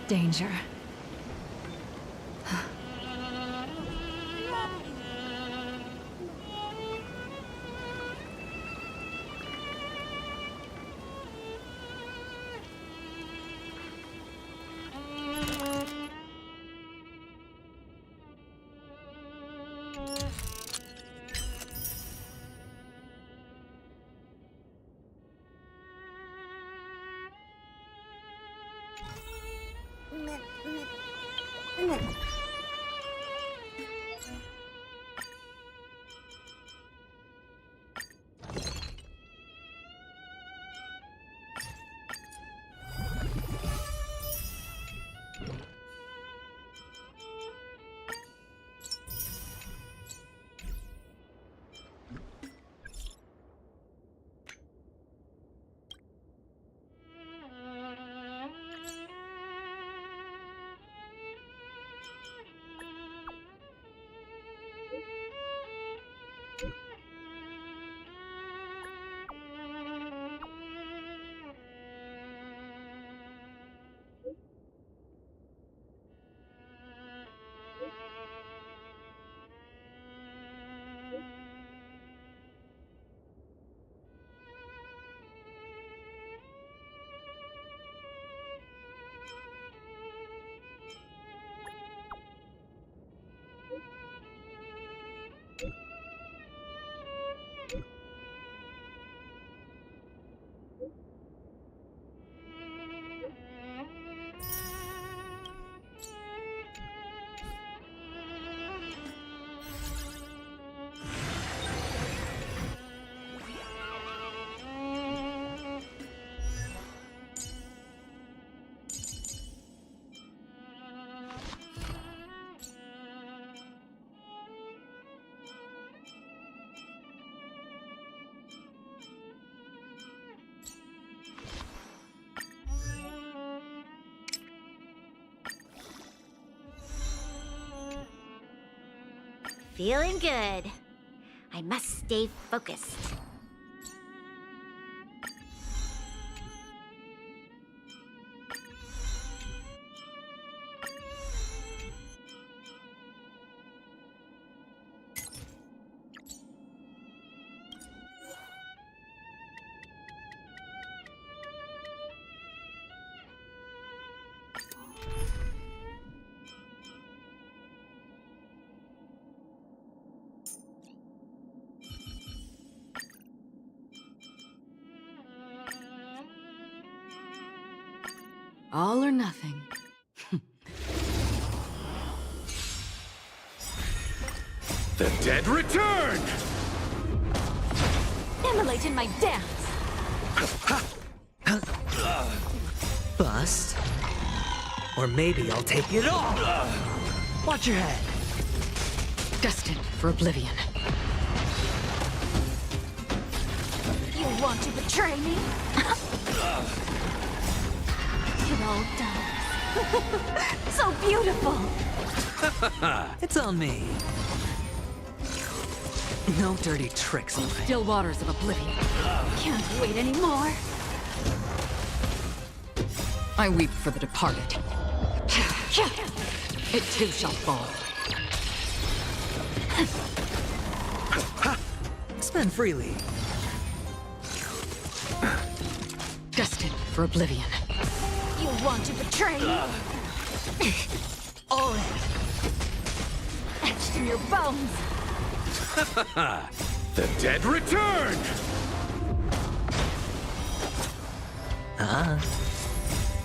danger. Feeling good. I must stay focused. All or nothing. The dead return! Immolating my dance! Bust. Or maybe I'll take it all. Watch your head. Destined for oblivion. You want to betray me? It all does. So beautiful! It's on me. No dirty tricks on me. Still waters of oblivion. Can't wait anymore. I weep for the departed. It too shall fall. Spend freely. Destined for oblivion. You want to betray me? All in. Etched in your bones. The dead return!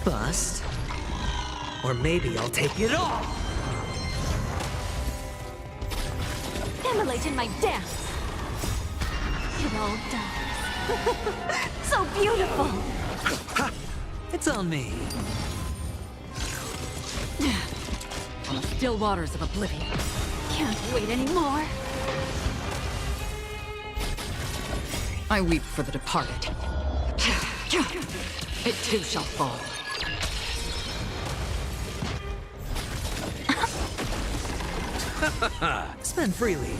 Bust. Or maybe I'll take it all. Immolating my dance. It all does. So beautiful! It's on me. On the still waters of oblivion. Can't wait anymore. I weep for the departed. It too shall fall. Spend freely.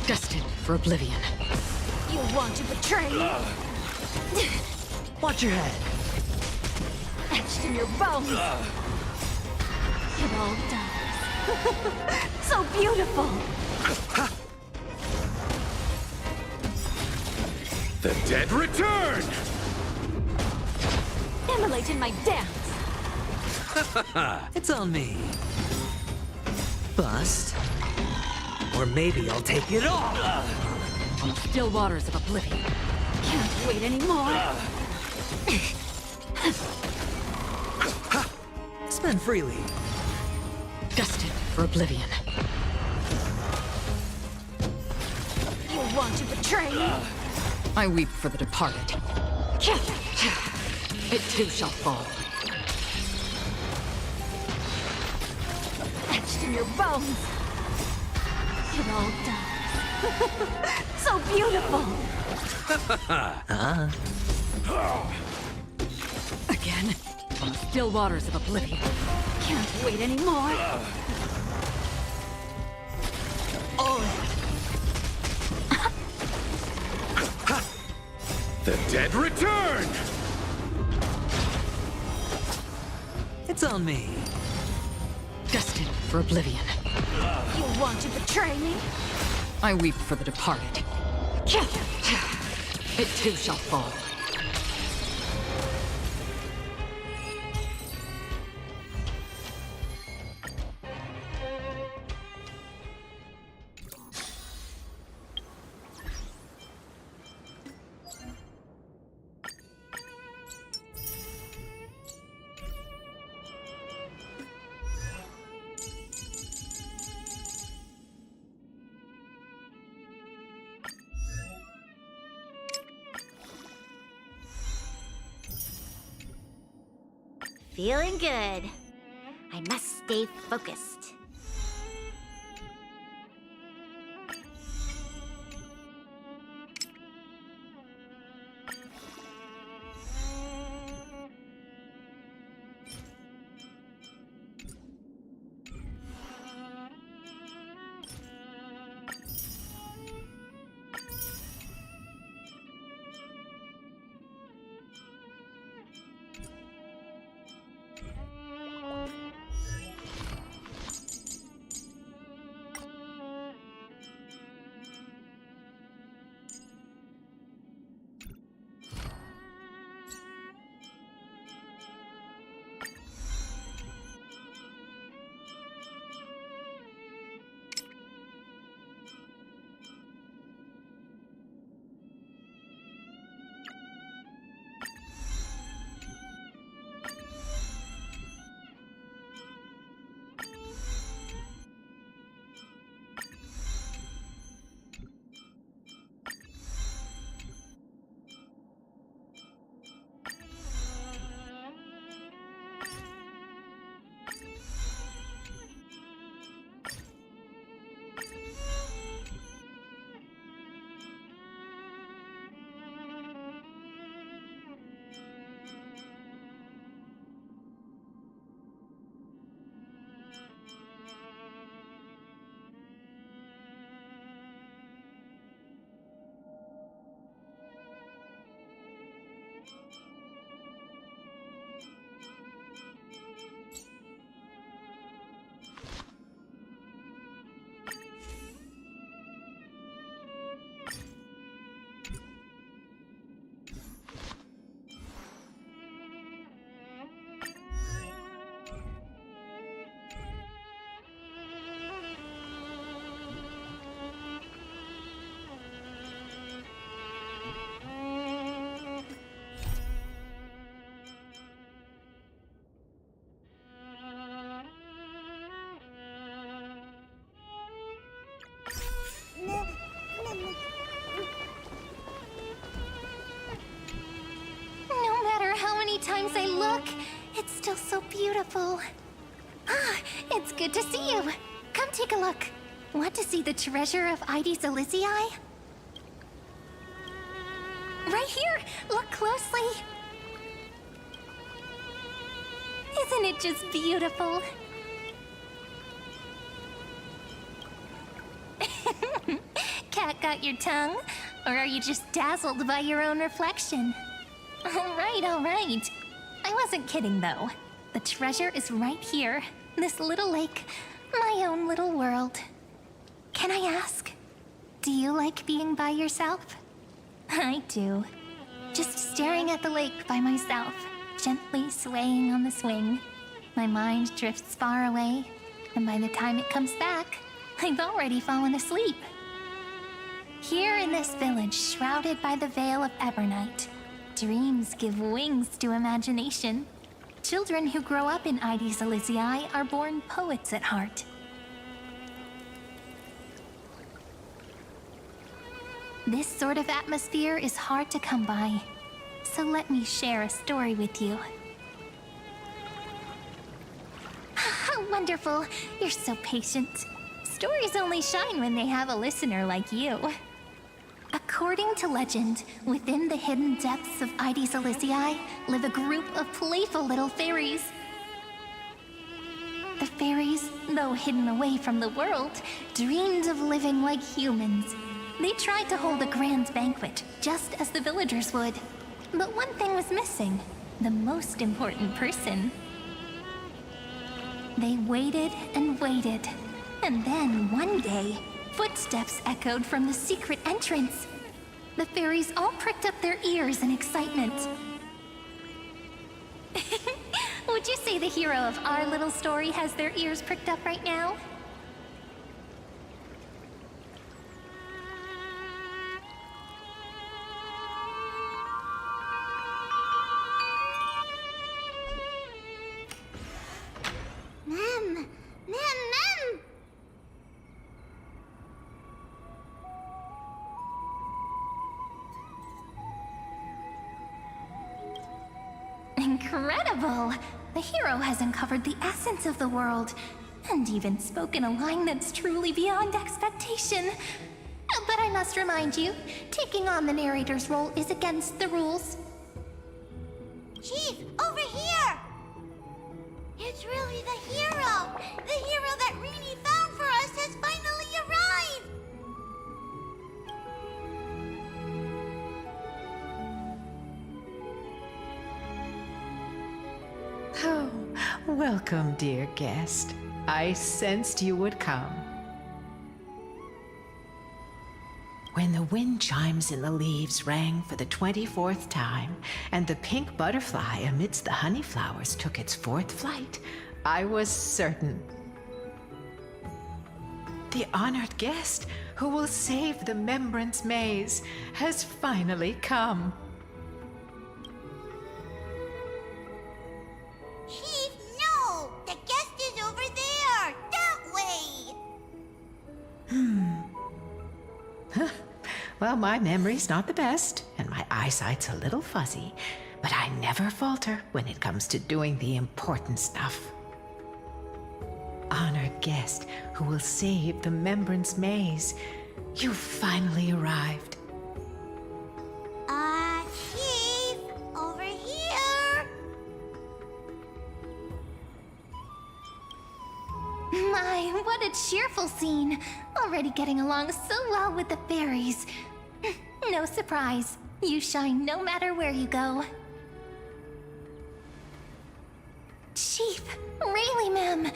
Destined for oblivion. You want to betray me? Watch your head. Etched in your bones. It all dies. So beautiful. The dead return! Immolate in my dance. It's on me. Bust. Or maybe I'll take it all. On the still waters of oblivion. Can't wait anymore. Spend freely. Destined for oblivion. You want to betray me? I weep for the departed. It too shall fall. Etched in your bones. It all dies. So beautiful. Again, on the still waters of oblivion. Can't wait anymore. The dead return! It's on me. Destined for oblivion. You want to betray me? I weep for the departed. It too shall fall. Feeling good. I must stay focused. No matter how many times I look, it's still so beautiful. Ah, it's good to see you. Come take a look. Want to see the treasure of Ides Elysiae? Right here! Look closely! Isn't it just beautiful? Cat got your tongue? Or are you just dazzled by your own reflection? All right. I wasn't kidding, though. The treasure is right here. This little lake. My own little world. Can I ask? Do you like being by yourself? I do. Just staring at the lake by myself, gently swaying on the swing. My mind drifts far away, and by the time it comes back, I've already fallen asleep. Here in this village, shrouded by the veil of Ebernite, dreams give wings to imagination. Children who grow up in Ides Elysiae are born poets at heart. This sort of atmosphere is hard to come by, so let me share a story with you. How wonderful! You're so patient. Stories only shine when they have a listener like you. According to legend, within the hidden depths of Ides Elysiae live a group of playful little fairies. The fairies, though hidden away from the world, dreamed of living like humans. They tried to hold a grand banquet, just as the villagers would. But one thing was missing: the most important person. They waited and waited, and then one day, footsteps echoed from the secret entrance. The fairies all pricked up their ears in excitement. Would you say the hero of our little story has their ears pricked up right now? Mem! Incredible! The hero has uncovered the essence of the world, and even spoken a line that's truly beyond expectation. But I must remind you, taking on the narrator's role is against the rules. Chief, over here! It's really the hero! The hero that Rini found for us has finally arrived! Oh, welcome, dear guest. I sensed you would come. When the wind chimes in the leaves rang for the 24th time, and the pink butterfly amidst the honey flowers took its 4th flight, I was certain. The honored guest who will save the Membrance Maze has finally come. Chief, no! The guest is over there! That way! Well, my memory's not the best, and my eyesight's a little fuzzy, but I never falter when it comes to doing the important stuff. Honored guest who will save the Membrance Maze, you've finally arrived. Chief, over here! My, what a cheerful scene! Already getting along so well with the fairies. No surprise, you shine no matter where you go. Chief, really, ma'am.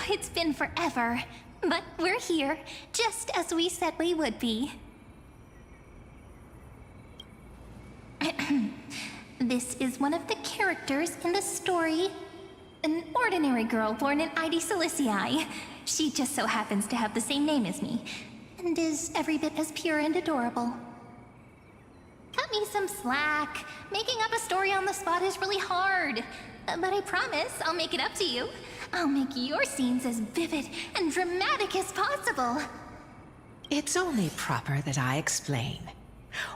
It's been forever, but we're here, just as we said we would be. This is one of the characters in the story. An ordinary girl born in Ides Elysiae. She just so happens to have the same name as me, and is every bit as pure and adorable. Cut me some slack. Making up a story on the spot is really hard. But I promise I'll make it up to you. I'll make your scenes as vivid and dramatic as possible. It's only proper that I explain.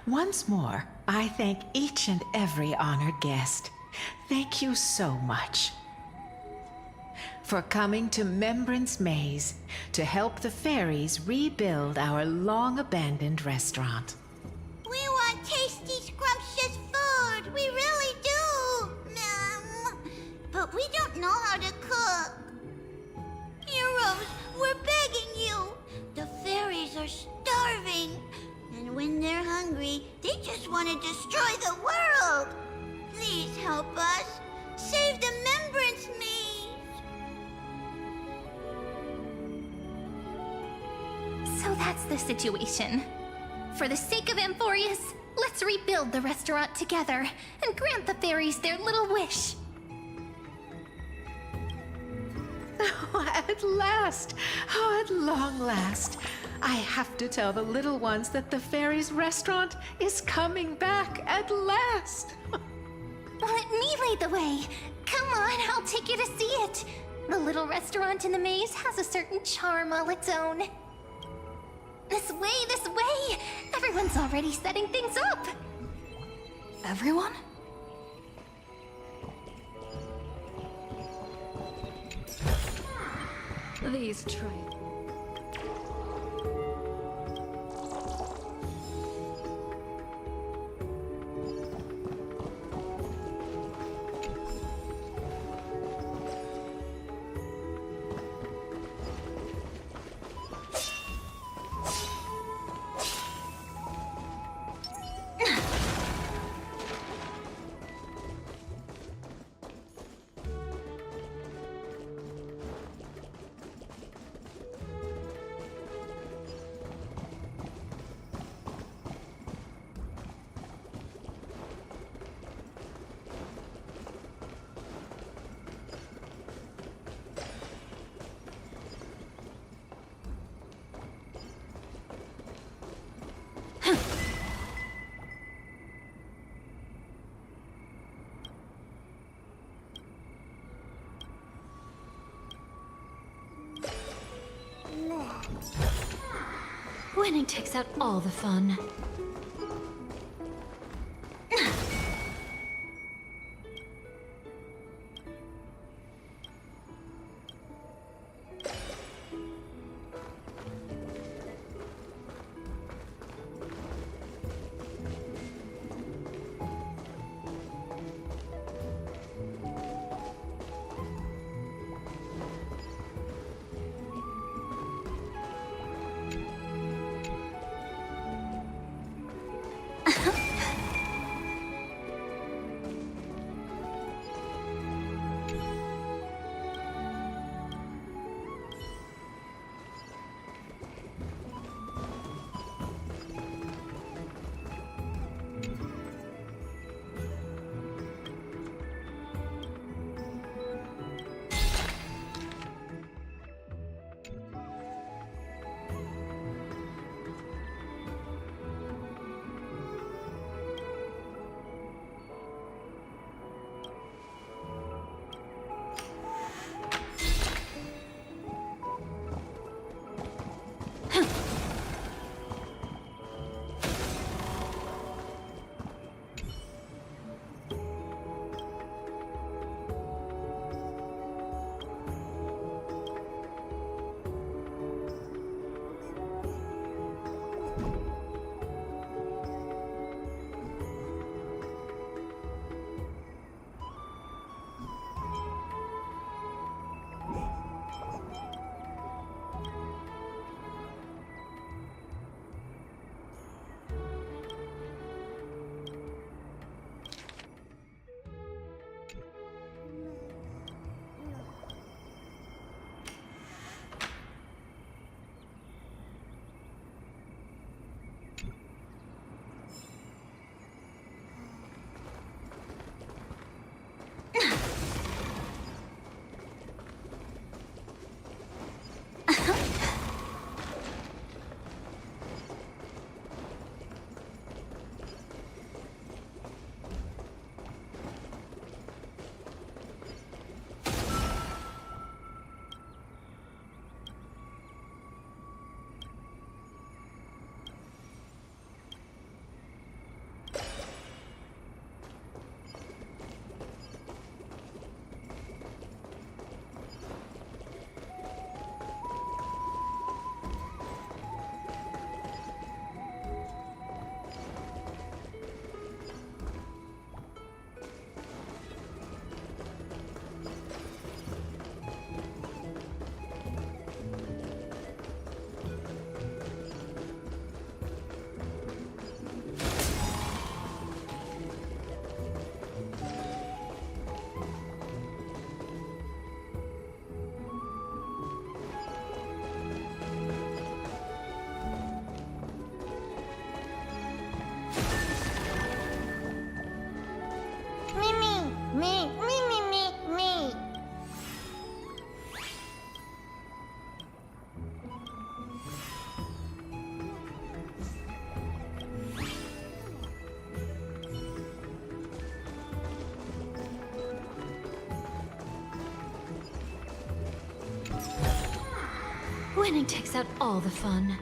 Once more, I thank each and every honored guest. Thank you so much for coming to Membrance Maze to help the fairies rebuild our long-abandoned restaurant. We want tasty, scrumptious food! We really do! But we don't know how to cook. Heroes, we're begging you! The fairies are starving. And when they're hungry, they just want to destroy the world! help us. Save the Remembrance Maze. So that's the situation. For the sake of Amphorius, let's rebuild the restaurant together and grant the fairies their little wish. Oh, at last! Oh, at long last! I have to tell the little ones that the fairies' restaurant is coming back at last! Let me lead the way. Come on, I'll take you to see it. The little restaurant in the maze has a certain charm all its own. This way, this way! Everyone's already setting things up. Everyone? These traits. Winning takes out all the fun. Winning takes out all the fun.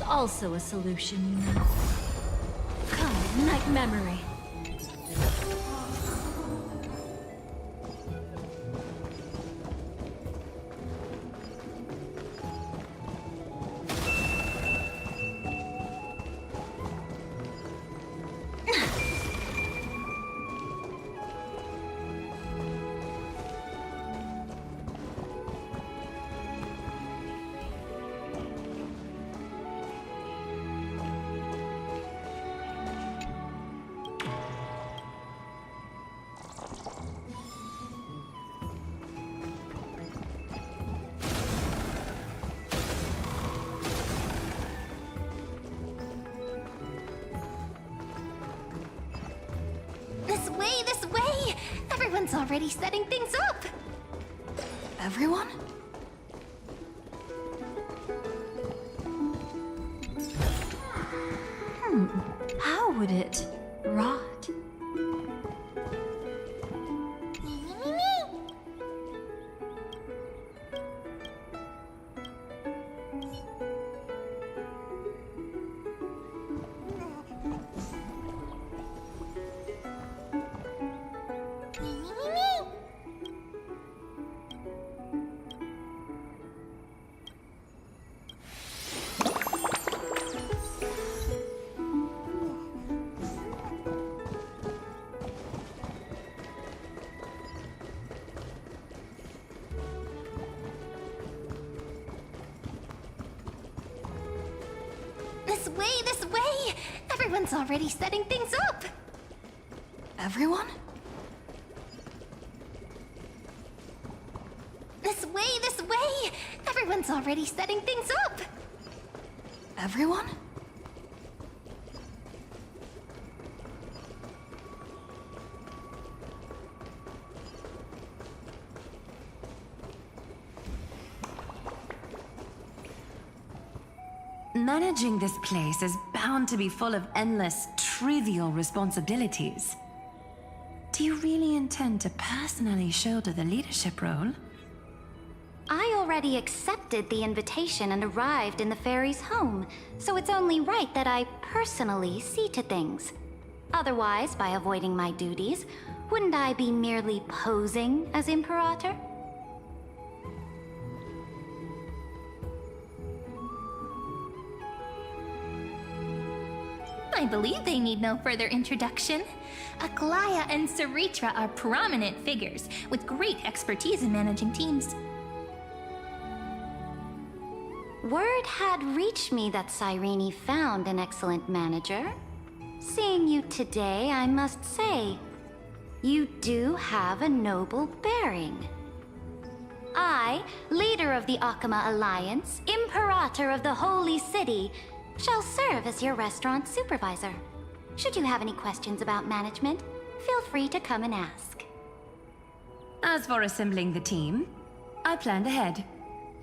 also a solution, you know. Come, night memory. This way, this way! Everyone's already setting things up! Everyone? How would it rot? This way, this way! Everyone's already setting things up! Everyone? This way, this way! Everyone's already setting things up! Everyone? Managing this place is bound to be full of endless, trivial responsibilities. Do you really intend to personally shoulder the leadership role? I already accepted the invitation and arrived in the fairy's home, so it's only right that I personally see to things. Otherwise, by avoiding my duties, wouldn't I be merely posing as Imperator? I believe they need no further introduction. Aglaya and Saritra are prominent figures with great expertise in managing teams. Word had reached me that Cyrene found an excellent manager. Seeing you today, I must say, you do have a noble bearing. I, leader of the Akama Alliance, Imperator of the Holy City, shall serve as your restaurant supervisor. Should you have any questions about management, feel free to come and ask. As for assembling the team, I planned ahead.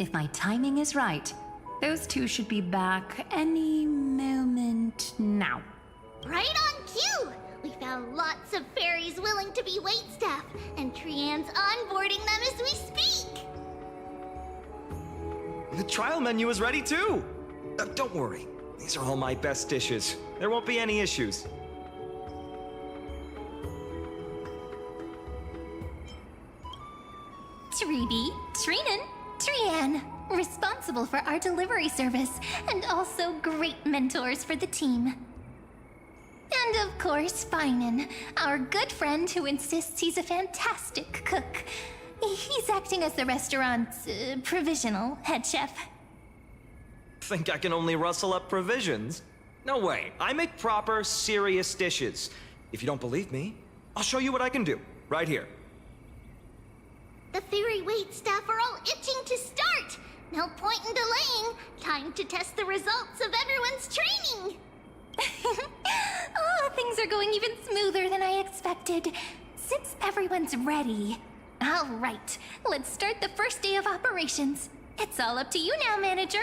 If my timing is right, those two should be back any moment now. Right on cue! We found lots of fairies willing to be waitstaff, and Trian's onboarding them as we speak! The trial menu is ready too! Don't worry, these are all my best dishes. There won't be any issues. Tribi, Trinan, Trian, responsible for our delivery service, and also great mentors for the team. And of course, Finan, our good friend who insists he's a fantastic cook. He's acting as the restaurant's provisional head chef. Think I can only rustle up provisions? No way, I make proper, serious dishes. If you don't believe me, I'll show you what I can do, right here. The fairy waitstaff are all itching to start! No point in delaying! Time to test the results of everyone's training! Oh, things are going even smoother than I expected. Since everyone's ready. All right, let's start the first day of operations. It's all up to you now, manager.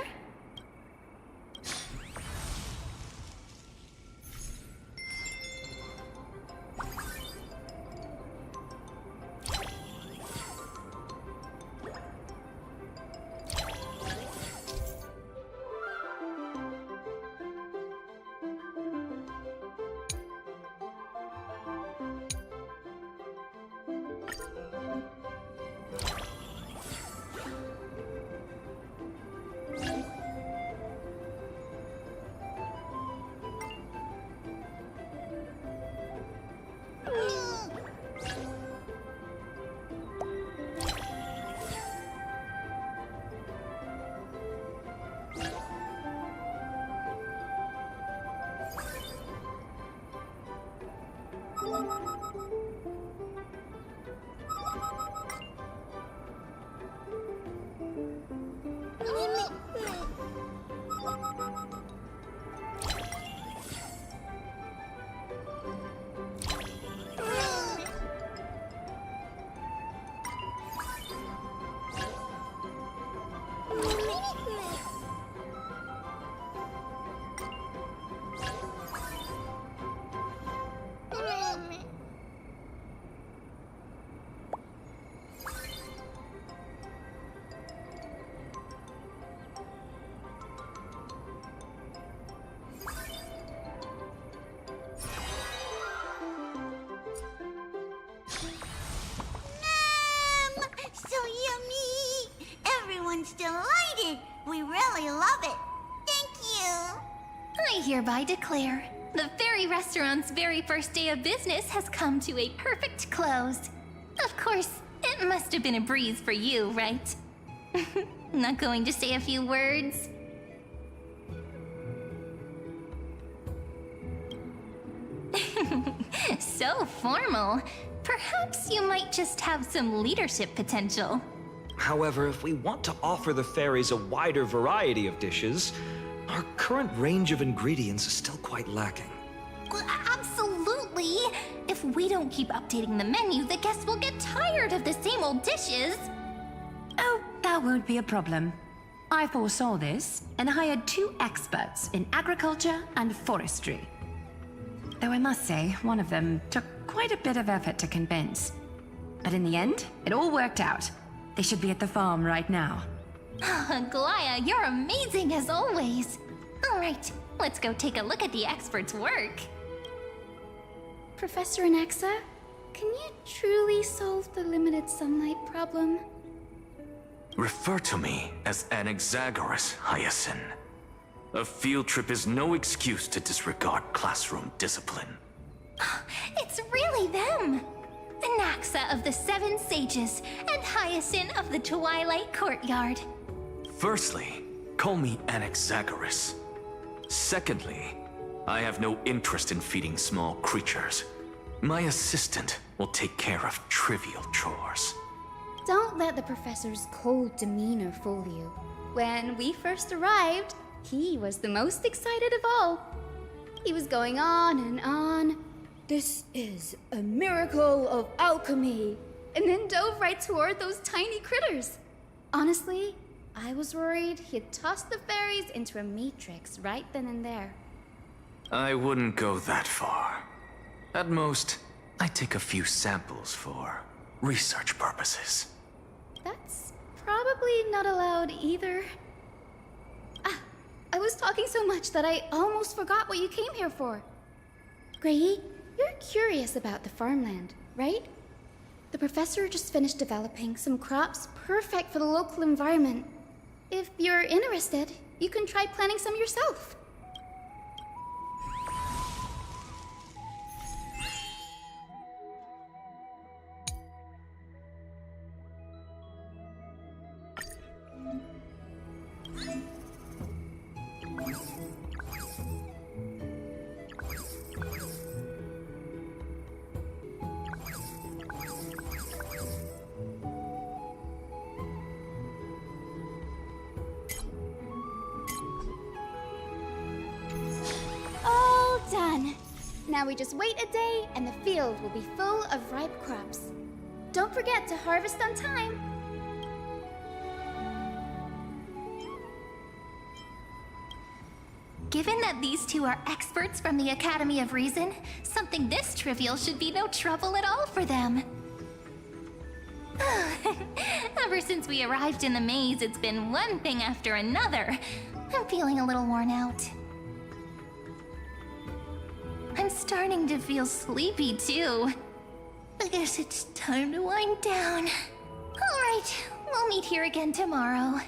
really love it. Thank you. I hereby declare the fairy restaurant's very first day of business has come to a perfect close. Of course, it must have been a breeze for you, right? Not going to say a few words? So formal. Perhaps you might just have some leadership potential. However, if we want to offer the fairies a wider variety of dishes, our current range of ingredients is still quite lacking. Well, absolutely! If we don't keep updating the menu, the guests will get tired of the same old dishes. Oh, that won't be a problem. I foresaw this and hired 2 experts in agriculture and forestry. Though I must say, one of them took quite a bit of effort to convince. But in the end, it all worked out. They should be at the farm right now. Glaya, you're amazing as always. All right, let's go take a look at the expert's work. Professor Anaxa, can you truly solve the limited sunlight problem? Refer to me as Anaxagoras, Hyacinth. A field trip is no excuse to disregard classroom discipline. It's really them! Anaxa of the Seven Sages and Hyacinth of the Twilight Courtyard. Firstly, call me Anaxagoras. Secondly, I have no interest in feeding small creatures. My assistant will take care of trivial chores. Don't let the professor's cold demeanor fool you. When we first arrived, he was the most excited of all. He was going on and on. This is a miracle of alchemy. And then dove right toward those tiny critters. Honestly, I was worried he'd toss the fairies into a matrix right then and there. I wouldn't go that far. At most, I take a few samples for research purposes. That's probably not allowed either. I was talking so much that I almost forgot what you came here for. Grayi, you're curious about the farmland, right? The professor just finished developing some crops perfect for the local environment. If you're interested, you can try planting some yourself. Done. Now we just wait a day and the field will be full of ripe crops. Don't forget to harvest on time. Given that these two are experts from the Academy of Reason, something this trivial should be no trouble at all for them. Ever since we arrived in the maze, it's been one thing after another. I'm feeling a little worn out. I'm starting to feel sleepy, too. I guess it's time to wind down. All right, we'll meet here again tomorrow.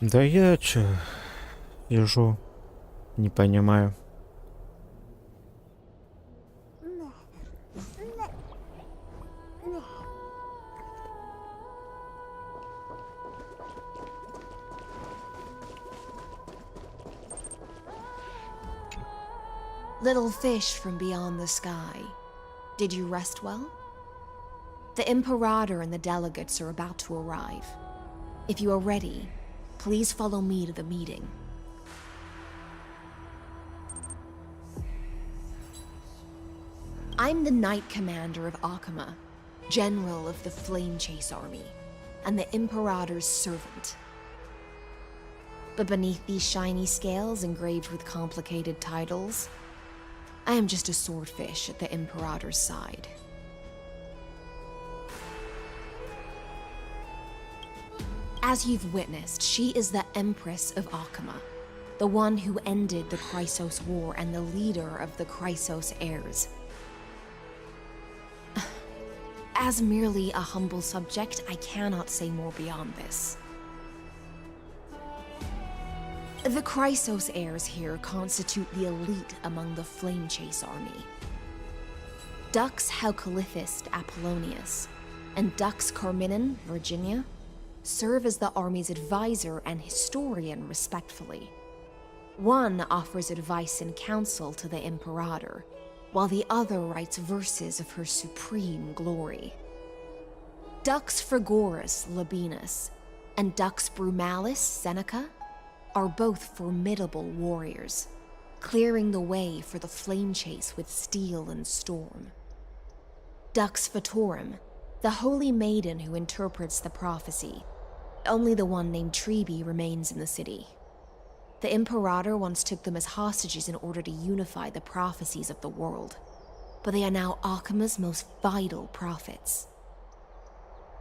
Да я чё, сижу, не понимаю. Little fish from beyond the sky, did you rest well? The Imperator and the delegates are about to arrive. If you are ready, please follow me to the meeting. I'm the Knight Commander of Akama, General of the Flame Chase Army, and the Imperator's servant. But beneath these shiny scales engraved with complicated titles, I am just a swordfish at the Imperator's side. As you've witnessed, she is the Empress of Akama, the one who ended the Chrysos War and the leader of the Chrysos heirs. As merely a humble subject, I cannot say more beyond this. The Chrysos heirs here constitute the elite among the Flame Chase army. Dux Halcalithist Apollonius and Dux Carminin, Virginia, serve as the army's advisor and historian respectfully. One offers advice and counsel to the Imperator, while the other writes verses of her supreme glory. Dux Frigoris Labienus and Dux Brumalis Seneca are both formidable warriors, clearing the way for the flame chase with steel and storm. Dux Fatorum, the holy maiden who interprets the prophecy. Only the one named Trebi remains in the city. The Imperator once took them as hostages in order to unify the prophecies of the world, but they are now Akama's most vital prophets.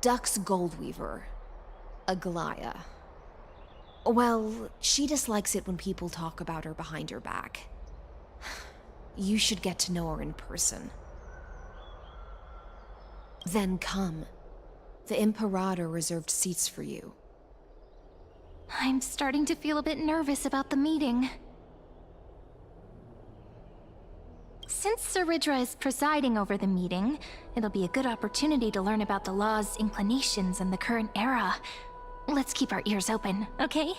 Dux Goldweaver, Aglaya. Well, she dislikes it when people talk about her behind her back. You should get to know her in person. Then come. The Imperator reserved seats for you. I'm starting to feel a bit nervous about the meeting. Since Sir Ridra is presiding over the meeting, it'll be a good opportunity to learn about the law's inclinations in the current era. Let's keep our ears open, okay?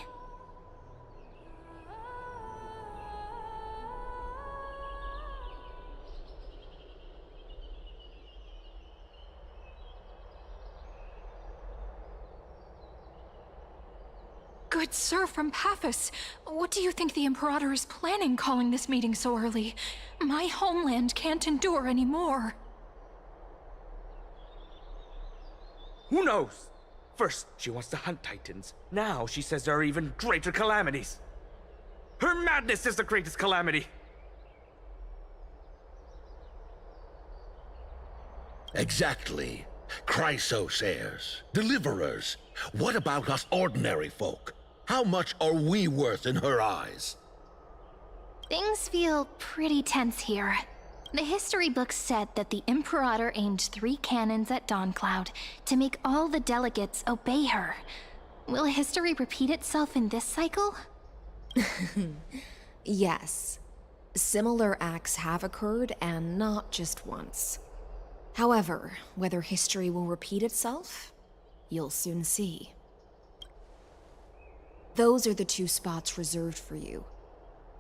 Good sir from Paphos, what do you think the Imperator is planning calling this meeting so early? My homeland can't endure anymore. Who knows? First, she wants to hunt Titans. Now she says there are even greater calamities. Her madness is the greatest calamity. Exactly. Chrysos heirs, deliverers. What about us ordinary folk? How much are we worth in her eyes? Things feel pretty tense here. The history books said that the Imperator aimed 3 cannons at Dawncloud to make all the delegates obey her. Will history repeat itself in this cycle? Yes. Similar acts have occurred, and not just once. However, whether history will repeat itself, you'll soon see. Those are the 2 spots reserved for you.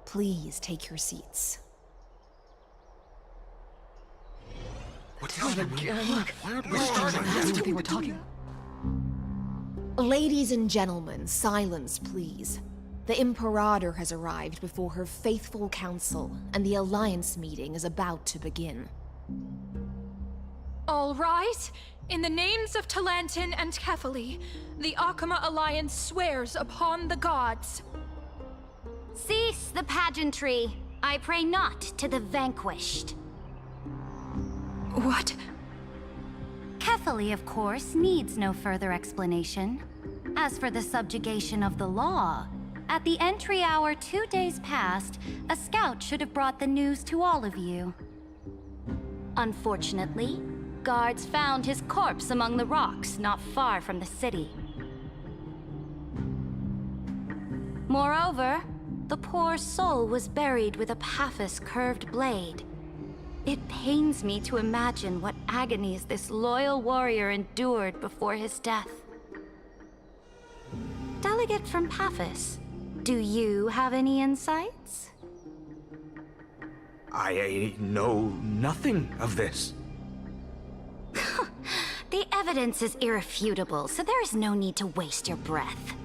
Please take your seats. What's happening again? Why aren't we starting? They were talking. Ladies and gentlemen, silence, please. The Imperator has arrived before her faithful council, and the Alliance meeting is about to begin. All right. In the names of Talantin and Kefali, the Akama Alliance swears upon the gods. Cease the pageantry. I pray not to the vanquished. What? Kefali, of course, needs no further explanation. As for the subjugation of the law, at the entry hour 2 days past, a scout should have brought the news to all of you. Unfortunately, guards found his corpse among the rocks not far from the city. Moreover, the poor soul was buried with a Paphos curved blade. It pains me to imagine what agonies this loyal warrior endured before his death. Delegate from Paphos, do you have any insights? I know nothing of this. The evidence is irrefutable, so there is no need to waste your breath.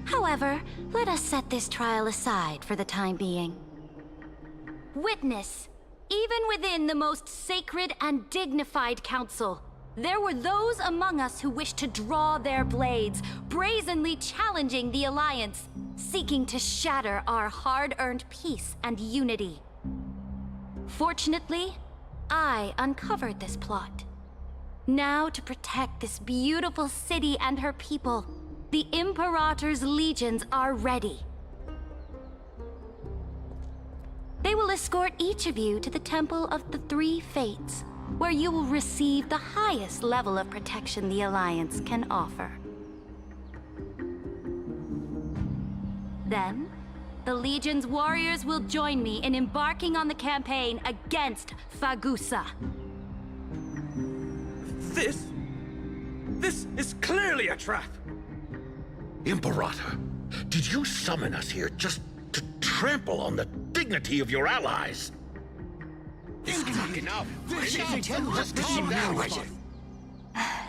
However, let us set this trial aside for the time being. Witness, even within the most sacred and dignified council, there were those among us who wished to draw their blades, brazenly challenging the Alliance, seeking to shatter our hard-earned peace and unity. Fortunately, I uncovered this plot. Now, to protect this beautiful city and her people, the Imperator's legions are ready. They will escort each of you to the Temple of the Three Fates, where you will receive the highest level of protection the Alliance can offer. Then, the Legion's warriors will join me in embarking on the campaign against Fagusa. This is clearly a trap! Imperator, did you summon us here just to trample on the dignity of your allies? This is not enough. Just calm down.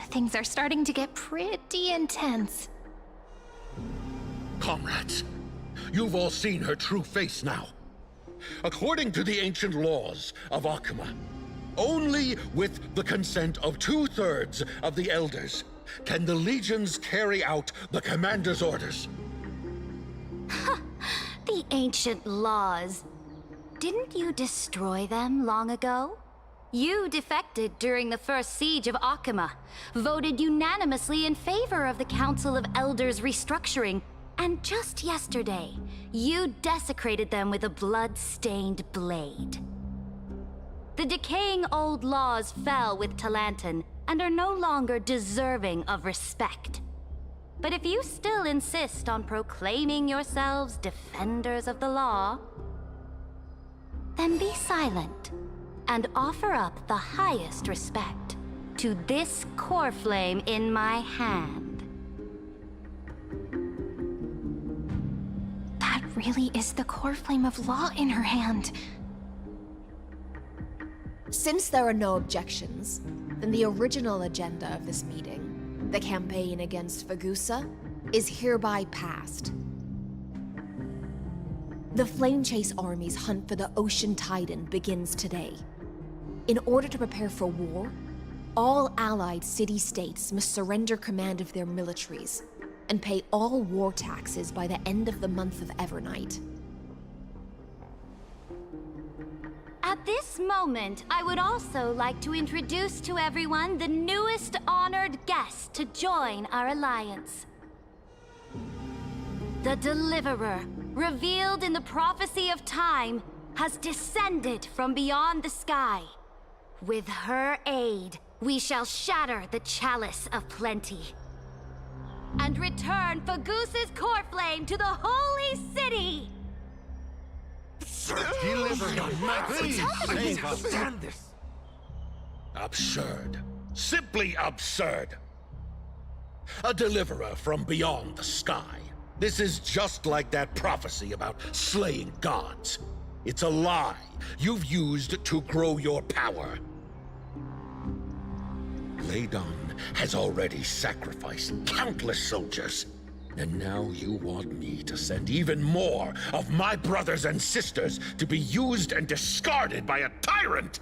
Things are starting to get pretty intense. Comrades, you've all seen her true face now. According to the ancient laws of Akuma, only with the consent of 2/3 of the elders can the legions carry out the commander's orders. The ancient laws. Didn't you destroy them long ago? You defected during the first siege of Akuma, voted unanimously in favor of the Council of Elders restructuring, and just yesterday, you desecrated them with a blood-stained blade. The decaying old laws fell with Talanton and are no longer deserving of respect. But if you still insist on proclaiming yourselves defenders of the law, then be silent and offer up the highest respect to this core flame in my hand. That really is the core flame of law in her hand. Since there are no objections, then the original agenda of this meeting, the campaign against Fagusa, is hereby passed. The Flame Chase Army's hunt for the Ocean Titan begins today. In order to prepare for war, all allied city-states must surrender command of their militaries and pay all war taxes by the end of the month of Evernight. At this moment, I would also like to introduce to everyone the newest honored guest to join our alliance. The Deliverer, revealed in the prophecy of time, has descended from beyond the sky. With her aid, we shall shatter the chalice of plenty and return Fagusa's core flame to the holy city! Absurd. Simply absurd. A deliverer from beyond the sky. This is just like that prophecy about slaying gods. It's a lie you've used to grow your power. Ladon has already sacrificed countless soldiers. And now you want me to send even more of my brothers and sisters to be used and discarded by a tyrant?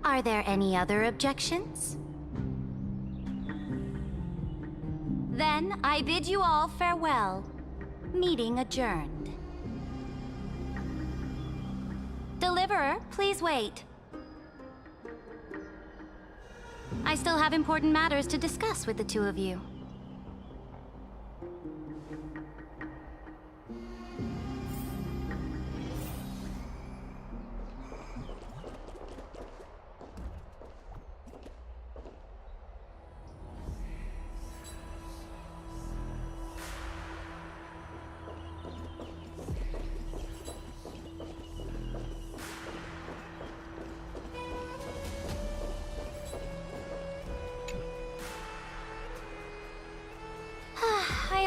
Are there any other objections? Then I bid you all farewell. Meeting adjourned. Deliverer, please wait. I still have important matters to discuss with the two of you.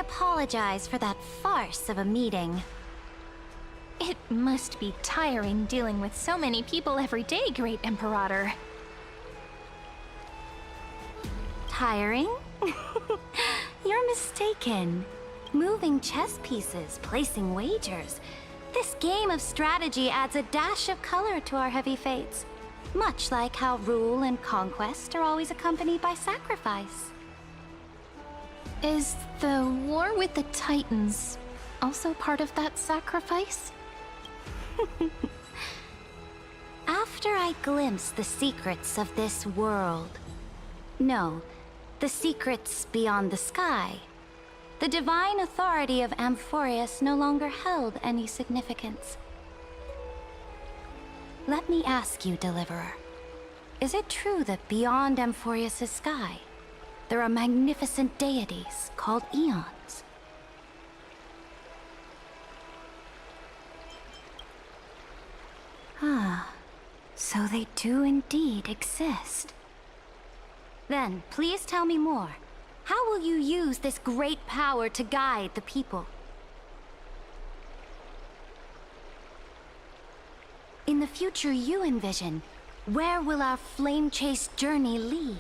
apologize for that farce of a meeting. It must be tiring dealing with so many people every day, Great Imperator. Tiring? You're mistaken. Moving chess pieces, placing wagers. This game of strategy adds a dash of color to our heavy fates. Much like how rule and conquest are always accompanied by sacrifice. Is the war with the Titans also part of that sacrifice? After I glimpse the secrets of this world... No, the secrets beyond the sky. The divine authority of Amphorius no longer held any significance. Let me ask you, Deliverer. Is it true that beyond Amphorius' sky, there are magnificent deities called Eons? Ah, so they do indeed exist. Then, please tell me more. How will you use this great power to guide the people? In the future you envision, where will our flame chase journey lead?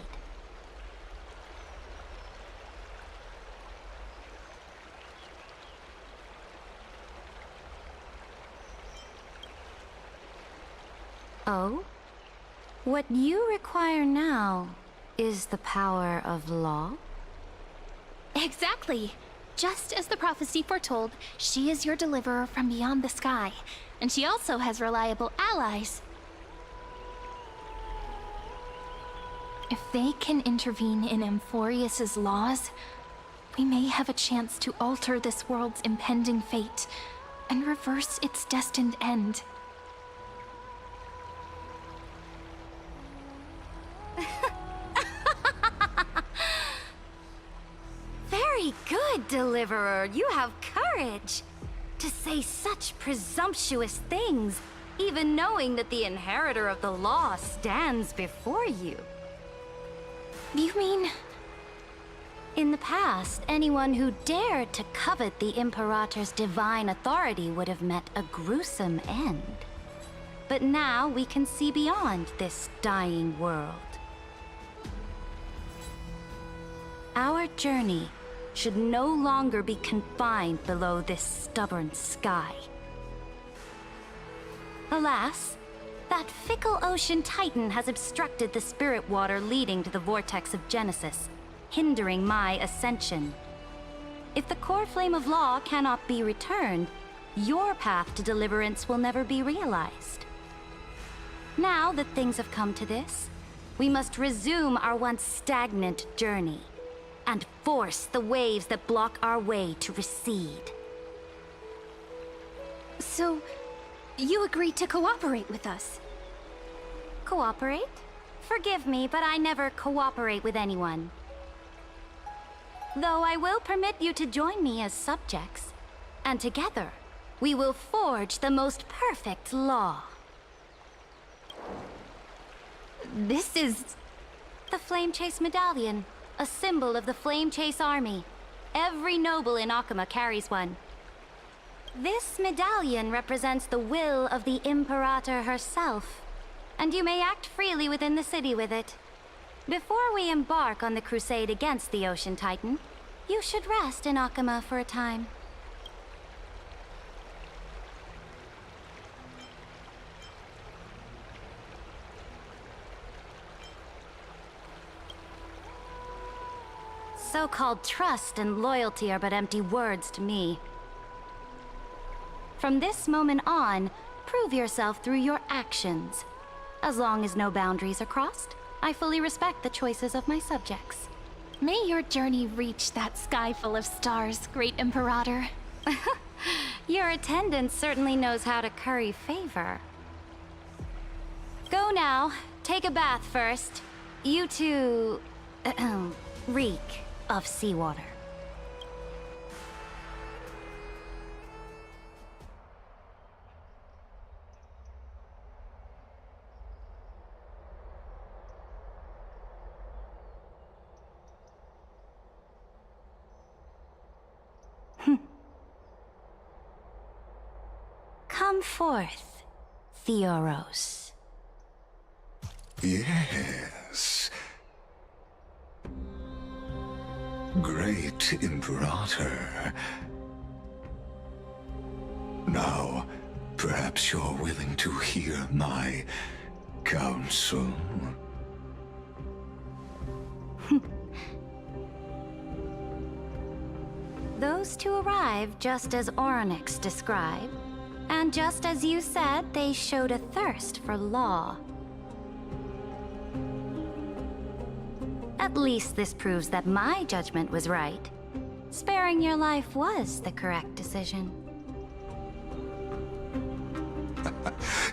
Oh? What you require now is the power of law? Exactly. Just as the prophecy foretold, she is your deliverer from beyond the sky. And she also has reliable allies. If they can intervene in Amphorius' laws, we may have a chance to alter this world's impending fate and reverse its destined end. Very good, Deliverer. You have courage. To say such presumptuous things, even knowing that the inheritor of the law stands before you. You mean... In the past, anyone who dared to covet the Imperator's divine authority would have met a gruesome end. But now we can see beyond this dying world. Our journey should no longer be confined below this stubborn sky. Alas, that fickle ocean titan has obstructed the spirit water leading to the vortex of Genesis, hindering my ascension. If the core flame of law cannot be returned, your path to deliverance will never be realized. Now that things have come to this, we must resume our once stagnant journey and force the waves that block our way to recede. So, you agreed to cooperate with us? Cooperate? Forgive me, but I never cooperate with anyone. Though I will permit you to join me as subjects, and together, we will forge the most perfect law. This is... the Flame Chase Medallion, a symbol of the Flame Chase Army. Every noble in Akuma carries one. This medallion represents the will of the Imperator herself, and you may act freely within the city with it. Before we embark on the crusade against the Ocean Titan, you should rest in Akuma for a time. So-called trust and loyalty are but empty words to me. From this moment on, prove yourself through your actions. As long as no boundaries are crossed, I fully respect the choices of my subjects. May your journey reach that sky full of stars, Great Imperator. Your attendant certainly knows how to curry favor. Go now. Take a bath first. You two... reek of seawater. Come forth, Theoros. Yes. Great Imperator. Now, perhaps you're willing to hear my counsel? Those two arrived just as Orynyx described, and just as you said, they showed a thirst for law. At least this proves that my judgment was right. Sparing your life was the correct decision.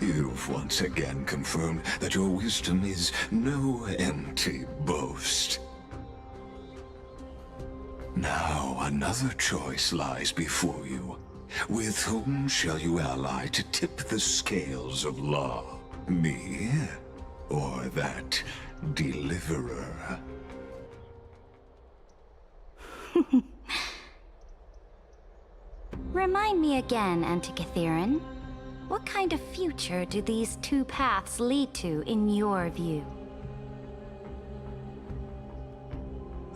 You've once again confirmed that your wisdom is no empty boast. Now another choice lies before you. With whom shall you ally to tip the scales of law? Me? Or that deliverer? Remind me again, Antikythera. What kind of future do these two paths lead to in your view?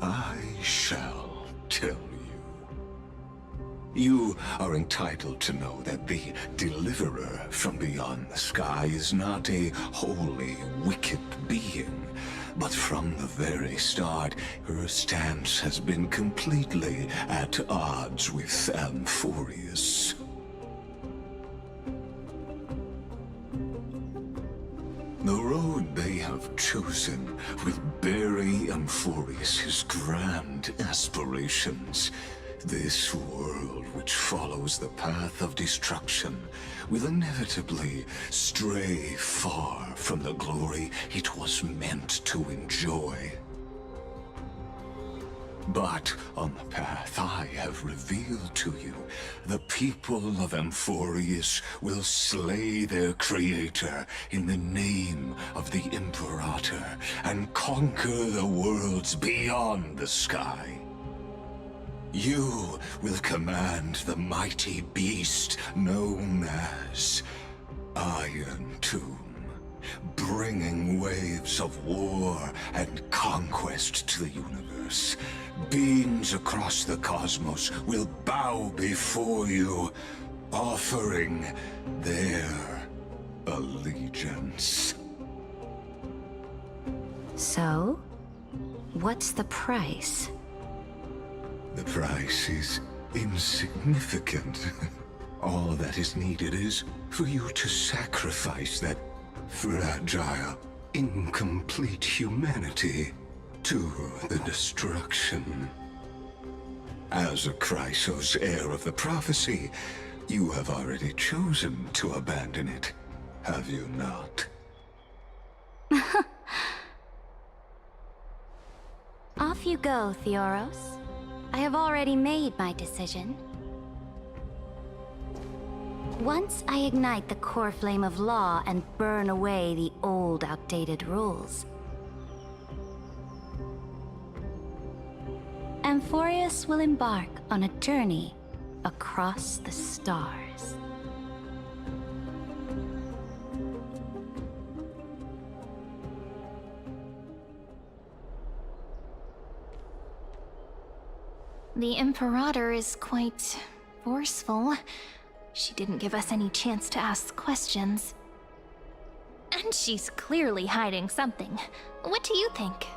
I shall tell you. You are entitled to know that the deliverer from beyond the sky is not a wholly wicked being, but from the very start, her stance has been completely at odds with Amphorius. The road they have chosen will bury Amphorius' grand aspirations. This world which follows the path of destruction will inevitably stray far from the glory it was meant to enjoy. But on the path I have revealed to you, the people of Amphorius will slay their creator in the name of the Imperator and conquer the worlds beyond the sky. You will command the mighty beast known as Iron Tomb, bringing waves of war and conquest to the universe. Beings across the cosmos will bow before you, offering their allegiance. So, what's the price? The price is insignificant. All that is needed is for you to sacrifice that fragile, incomplete humanity to the destruction. As a Chrysos heir of the prophecy, you have already chosen to abandon it, have you not? Off you go, Theoros. I have already made my decision. Once I ignite the core flame of law and burn away the old, outdated rules, Amphorius will embark on a journey across the stars. The Imperator is quite forceful. She didn't give us any chance to ask questions. And she's clearly hiding something. What do you think?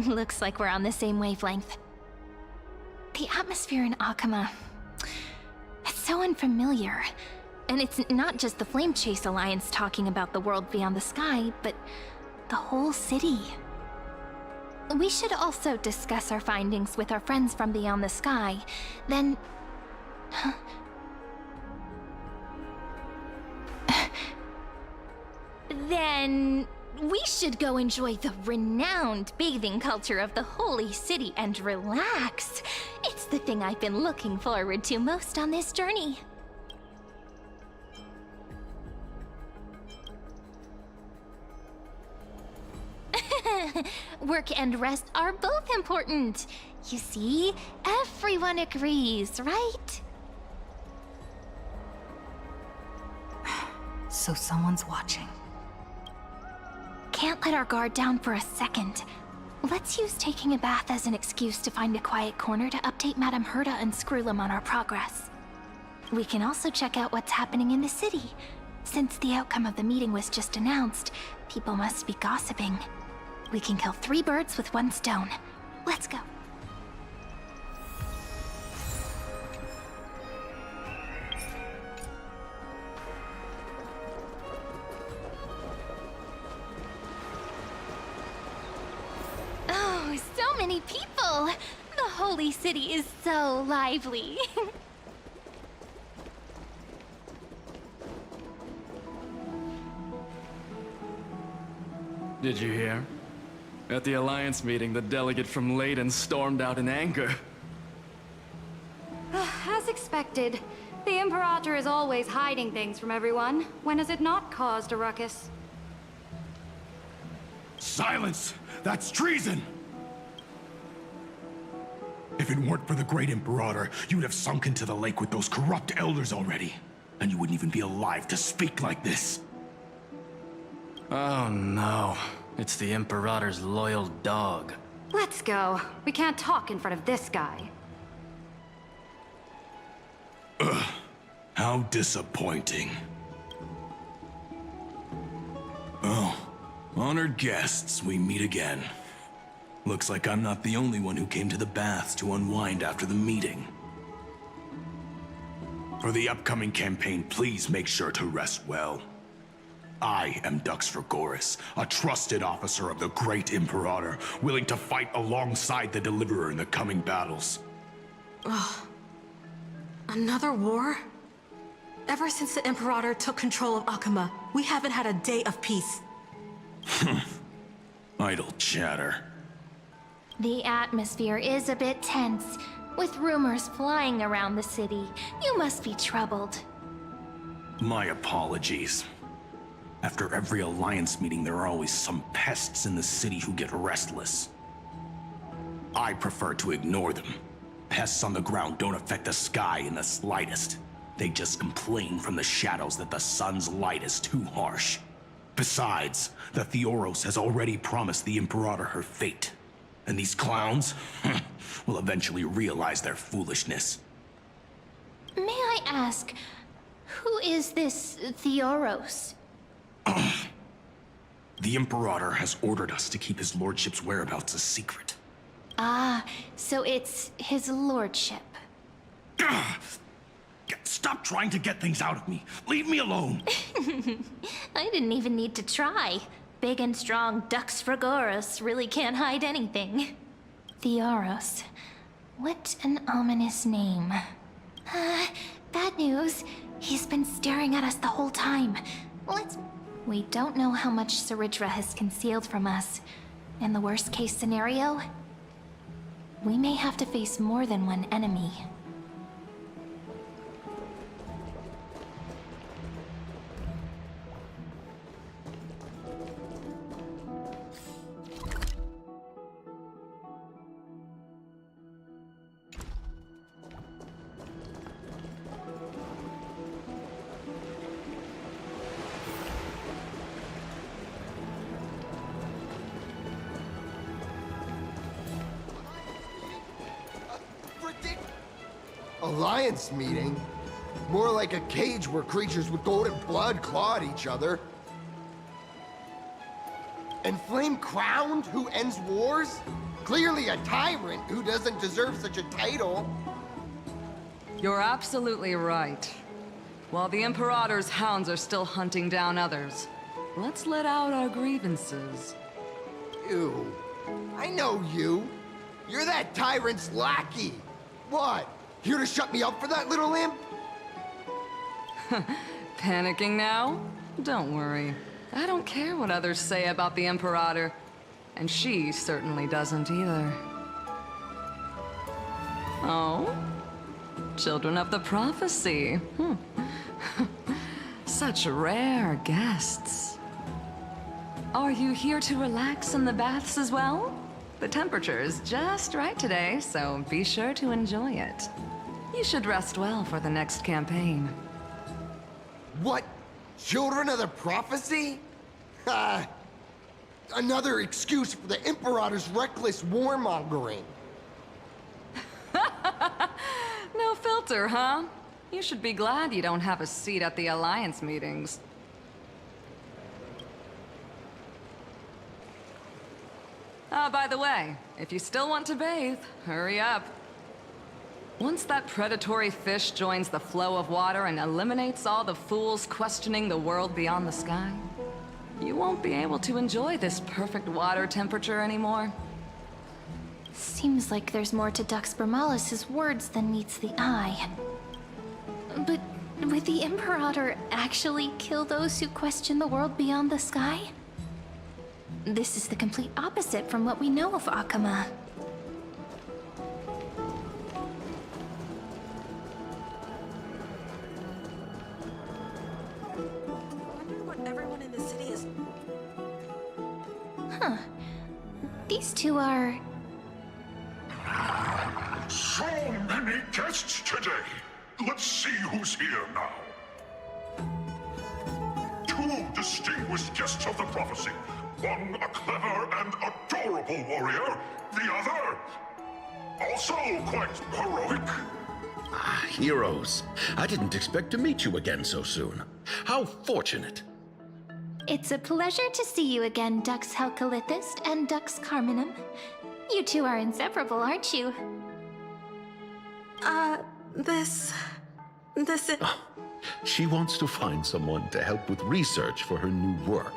Looks like we're on the same wavelength. The atmosphere in Akama, it's so unfamiliar. And it's not just the Flame Chase Alliance talking about the world beyond the sky, but the whole city. We should also discuss our findings with our friends from beyond the sky. Then... then... we should go enjoy the renowned bathing culture of the Holy City and relax. It's the thing I've been looking forward to most on this journey. Work and rest are both important. You see, everyone agrees, right? So someone's watching. Can't let our guard down for a second. Let's use taking a bath as an excuse to find a quiet corner to update Madame Herta and Screwlum on our progress. We can also check out what's happening in the city. Since the outcome of the meeting was just announced, people must be gossiping. We can kill 3 birds with 1 stone. Let's go. Oh, so many people! The holy city is so lively. Did you hear? At the Alliance meeting, the delegate from Leyden stormed out in anger. As expected, the Imperator is always hiding things from everyone. When has it not caused a ruckus? Silence! That's treason! If it weren't for the great Imperator, you'd have sunk into the lake with those corrupt elders already. And you wouldn't even be alive to speak like this. Oh no. It's the Imperator's loyal dog. Let's go. We can't talk in front of this guy. Ugh. How disappointing. Oh, honored guests, we meet again. Looks like I'm not the only one who came to the baths to unwind after the meeting. For the upcoming campaign, please make sure to rest well. I am Dux Fragoris, a trusted officer of the great Imperator, willing to fight alongside the Deliverer in the coming battles. Ugh. Another war? Ever since the Imperator took control of Akuma, we haven't had a day of peace. Idle chatter. The atmosphere is a bit tense, with rumors flying around the city. You must be troubled. My apologies. After every Alliance meeting, there are always some pests in the city who get restless. I prefer to ignore them. Pests on the ground don't affect the sky in the slightest. They just complain from the shadows that the sun's light is too harsh. Besides, the Theoros has already promised the Imperator her fate. And these clowns will eventually realize their foolishness. May I ask, who is this Theoros? The Imperator has ordered us to keep his lordship's whereabouts a secret. Ah, so it's his lordship. Stop trying to get things out of me. Leave me alone. I didn't even need to try. Big and strong Dux Fragoris really can't hide anything. Theoros. What an ominous name. Bad news. He's been staring at us the whole time. We don't know how much Saridra has concealed from us. In the worst case scenario, we may have to face more than one enemy. Alliance meeting? More like a cage where creatures with golden blood claw at each other. And Flame Crowned, who ends wars? Clearly a tyrant who doesn't deserve such a title. You're absolutely right. While the Imperator's hounds are still hunting down others, let's let out our grievances. Ew. I know you. You're that tyrant's lackey. What? Here to shut me up for that little imp? Panicking now? Don't worry. I don't care what others say about the Imperator. And she certainly doesn't either. Oh? Children of the Prophecy. Such rare guests. Are you here to relax in the baths as well? The temperature is just right today, so be sure to enjoy it. You should rest well for the next campaign. What? Children of the prophecy? Another excuse for the Imperator's reckless warmongering. No filter, huh? You should be glad you don't have a seat at the Alliance meetings. By the way, if you still want to bathe, hurry up. Once that predatory fish joins the flow of water and eliminates all the fools questioning the world beyond the sky, you won't be able to enjoy this perfect water temperature anymore. Seems like there's more to Dux Bermalis' words than meets the eye. But would the Imperator actually kill those who question the world beyond the sky? This is the complete opposite from what we know of Akama. Huh. These two are... So many guests today. Let's see who's here now. Two distinguished guests of the prophecy. One a clever and adorable warrior. The other, also quite heroic. Heroes. I didn't expect to meet you again so soon. How fortunate. It's a pleasure to see you again, Dux Helcalithist and Dux Carminum. You two are inseparable, aren't you? This is... She wants to find someone to help with research for her new work.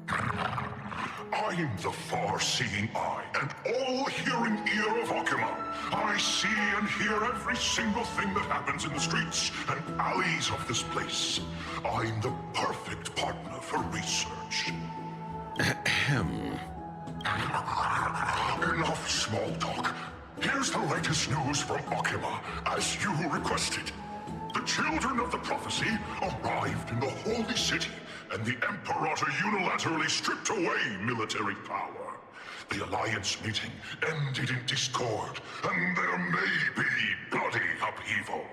I'm the far-seeing eye and all-hearing ear of Akama. I see and hear every single thing that happens in the streets and alleys of this place. I'm the perfect partner for research. Enough small talk. Here's the latest news from Akama, as you requested. The children of the prophecy arrived in the Holy City, and the Imperator unilaterally stripped away military power. The Alliance meeting ended in discord, and there may be bloody upheaval.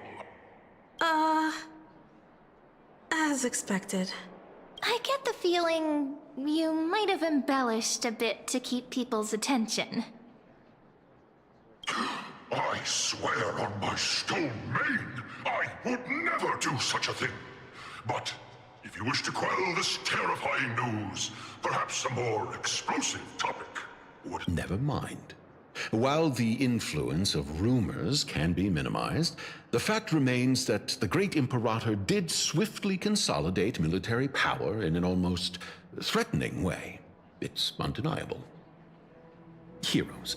As expected. I get the feeling you might have embellished a bit to keep people's attention. I swear on my stone mane, I would never do such a thing. But if you wish to quell this terrifying news, perhaps a more explosive topic would... Never mind. While the influence of rumors can be minimized, the fact remains that the great Imperator did swiftly consolidate military power in an almost threatening way. It's undeniable. Heroes.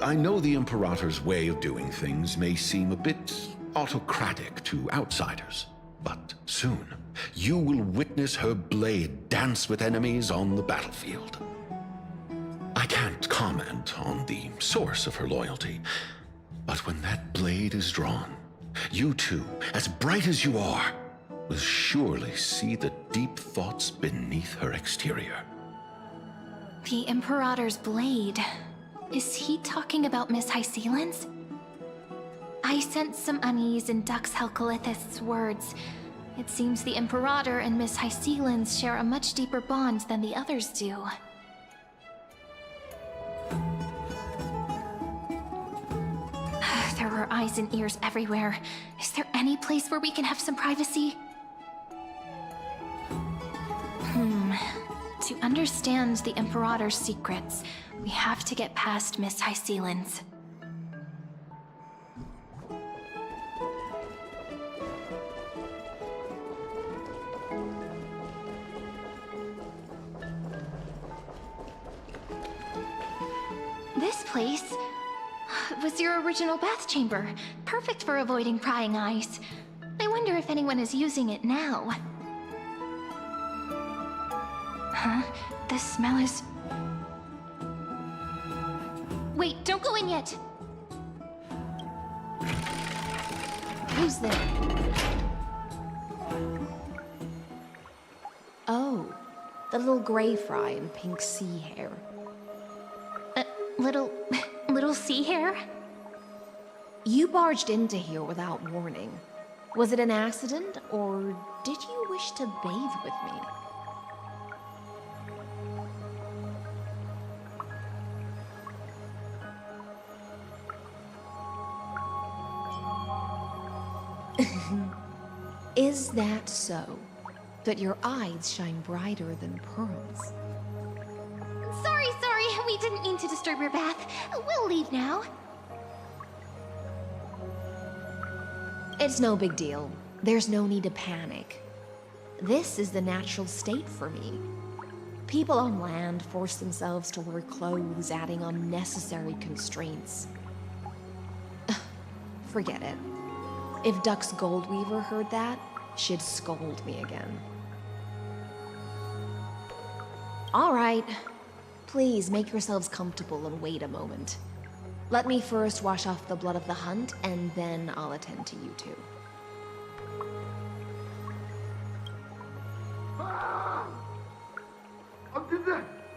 I know the Imperator's way of doing things may seem a bit autocratic to outsiders, but soon you will witness her blade dance with enemies on the battlefield. I can't comment on the source of her loyalty, but when that blade is drawn, you two, as bright as you are, will surely see the deep thoughts beneath her exterior. The Imperator's blade. Is he talking about Miss Hysealin's? I sense some unease in Dux Helcalithist's words. It seems the Imperator and Miss Hysealin's share a much deeper bond than the others do. There are eyes and ears everywhere. Is there any place where we can have some privacy? To understand the Imperator's secrets, we have to get past Miss Hysealin's. This place was your original bath chamber, perfect for avoiding prying eyes. I wonder if anyone is using it now. Huh? The smell is... Wait, don't go in yet! Who's there? Oh, the little gray fry in pink sea hair. little sea hare? You barged into here without warning. Was it an accident, or did you wish to bathe with me? Is that so? That your eyes shine brighter than pearls? Sorry, we didn't mean to disturb your bath. We'll leave now. It's no big deal. There's no need to panic. This is the natural state for me. People on land force themselves to wear clothes, adding unnecessary constraints. Forget it. If Duck's Goldweaver heard that, she'd scold me again. All right. Please make yourselves comfortable and wait a moment. Let me first wash off the blood of the hunt, and then I'll attend to you two. Ah!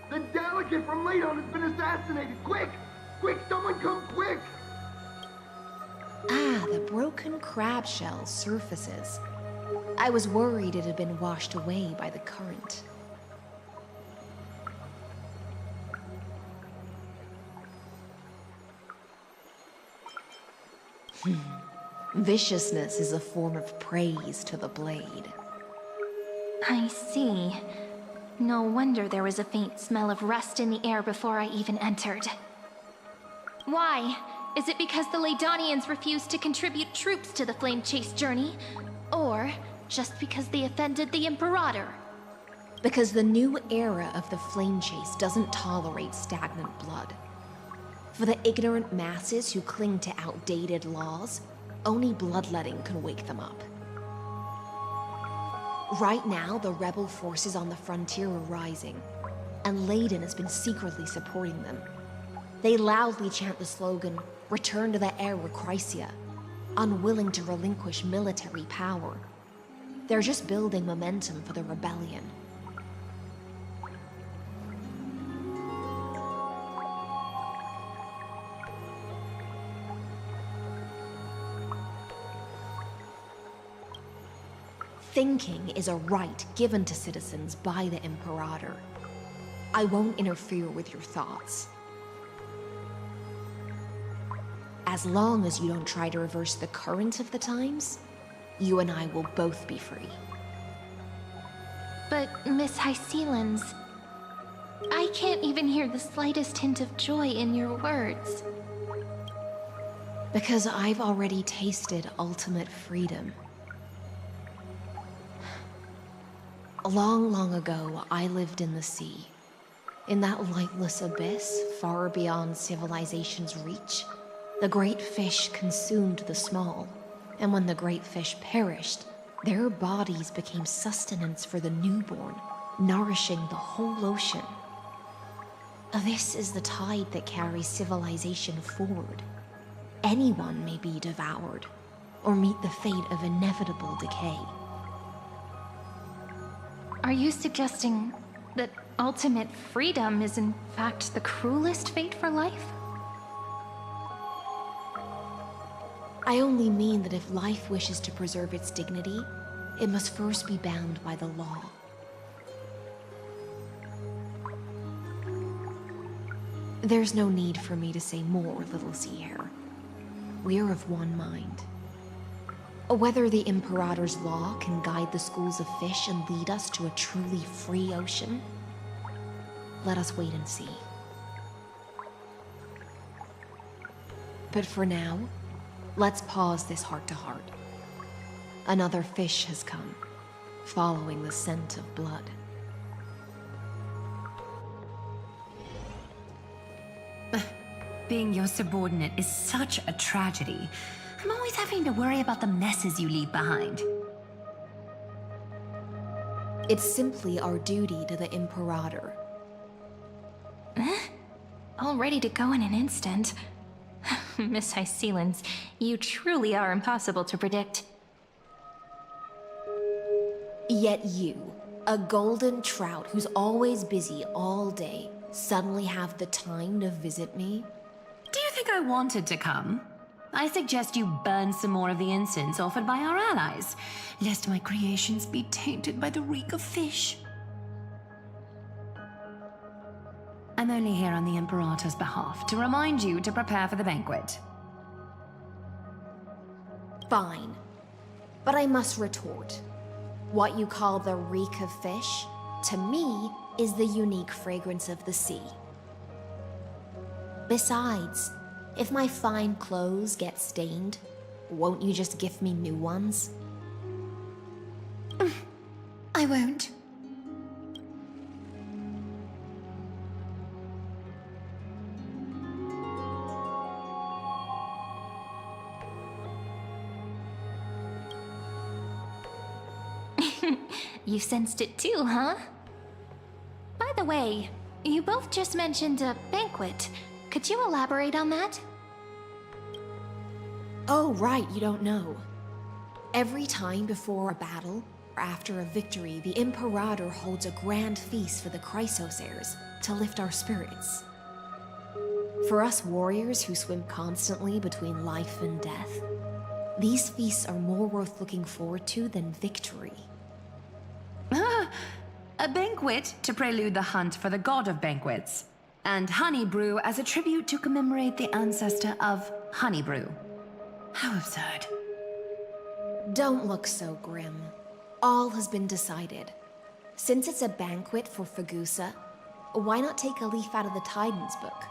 The delegate from Ladon has been assassinated! Quick! Quick, someone come quick! Ah, the broken crab shell surfaces. I was worried it had been washed away by the current. Viciousness is a form of praise to the blade. I see. No wonder there was a faint smell of rust in the air before I even entered. Why? Is it because the Ladonians refused to contribute troops to the Flame Chase journey? Or just because they offended the Imperator? Because the new era of the Flame Chase doesn't tolerate stagnant blood. For the ignorant masses who cling to outdated laws, only bloodletting can wake them up. Right now, the rebel forces on the frontier are rising, and Ladon has been secretly supporting them. They loudly chant the slogan, "Return to the era Chrysia," unwilling to relinquish military power. They're just building momentum for the rebellion. Thinking is a right given to citizens by the Imperator. I won't interfere with your thoughts. As long as you don't try to reverse the current of the times, you and I will both be free. But, Miss Hycelens, I can't even hear the slightest hint of joy in your words. Because I've already tasted ultimate freedom. Long, long ago, I lived in the sea. In that lightless abyss, far beyond civilization's reach, the great fish consumed the small. And when the great fish perished, their bodies became sustenance for the newborn, nourishing the whole ocean. This is the tide that carries civilization forward. Anyone may be devoured, or meet the fate of inevitable decay. Are you suggesting that ultimate freedom is in fact the cruelest fate for life? I only mean that if life wishes to preserve its dignity, it must first be bound by the law. There's no need for me to say more, little sea hare. We're of one mind. Whether the Imperator's law can guide the schools of fish and lead us to a truly free ocean, let us wait and see. But for now, let's pause this heart-to-heart. Another fish has come, following the scent of blood. Being your subordinate is such a tragedy. I'm always having to worry about the messes you leave behind. It's simply our duty to the Imperator. All ready to go in an instant. Miss Hycelens, you truly are impossible to predict. Yet you, a golden trout who's always busy all day, suddenly have the time to visit me? Do you think I wanted to come? I suggest you burn some more of the incense offered by our allies, lest my creations be tainted by the reek of fish. I'm only here on the Imperator's behalf to remind you to prepare for the banquet. Fine. But I must retort. What you call the reek of fish, to me, is the unique fragrance of the sea. Besides, if my fine clothes get stained, won't you just gift me new ones? I won't. You sensed it too, huh? By the way, you both just mentioned a banquet. Could you elaborate on that? Oh, right, you don't know. Every time before a battle, or after a victory, the Imperator holds a grand feast for the Chrysos heirs to lift our spirits. For us warriors who swim constantly between life and death, these feasts are more worth looking forward to than victory. A banquet to prelude the hunt for the god of banquets, and honey brew as a tribute to commemorate the ancestor of honey brew. How absurd. Don't look so grim. All has been decided. Since it's a banquet for Fagusa, why not take a leaf out of the Titan's book?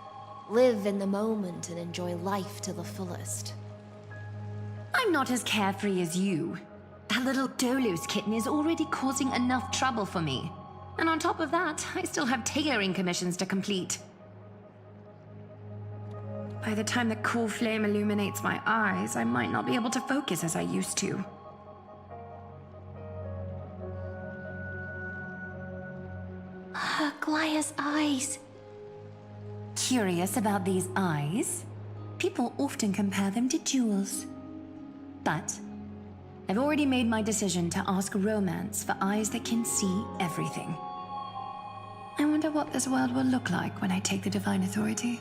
Live in the moment and enjoy life to the fullest. I'm not as carefree as you. That little Dolus kitten is already causing enough trouble for me. And on top of that, I still have tailoring commissions to complete. By the time the cool flame illuminates my eyes, I might not be able to focus as I used to. Glaya's eyes. Curious about these eyes? People often compare them to jewels. But I've already made my decision to ask romance for eyes that can see everything. I wonder what this world will look like when I take the divine authority.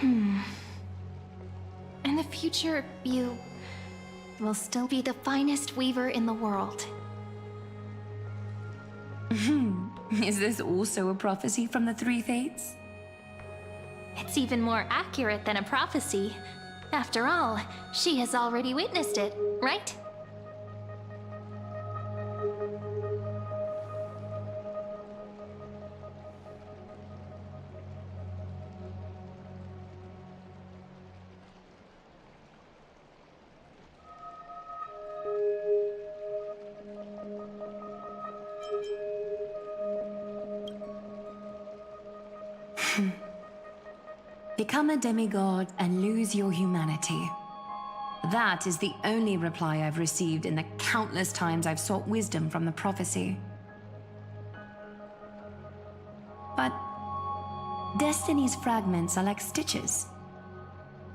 In the future, you will still be the finest weaver in the world. Is this also a prophecy from the Three Fates? It's even more accurate than a prophecy. After all, she has already witnessed it, right? Become a demigod and lose your humanity. That is the only reply I've received in the countless times I've sought wisdom from the prophecy. But Destiny's fragments are like stitches.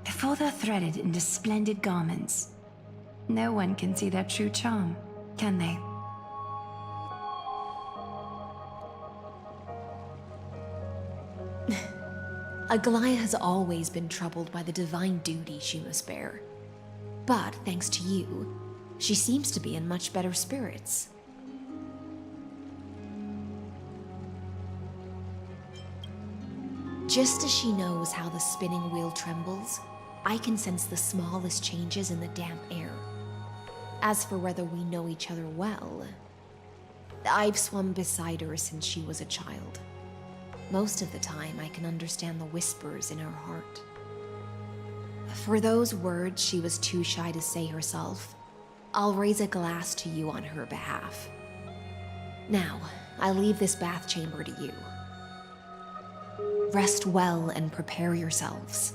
Before they're threaded into splendid garments, no one can see their true charm, can they? Aglaya has always been troubled by the divine duty she must bear. But thanks to you, she seems to be in much better spirits. Just as she knows how the spinning wheel trembles, I can sense the smallest changes in the damp air. As for whether we know each other well, I've swum beside her since she was a child. Most of the time, I can understand the whispers in her heart. For those words she was too shy to say herself, I'll raise a glass to you on her behalf. Now, I leave this bath chamber to you. Rest well and prepare yourselves.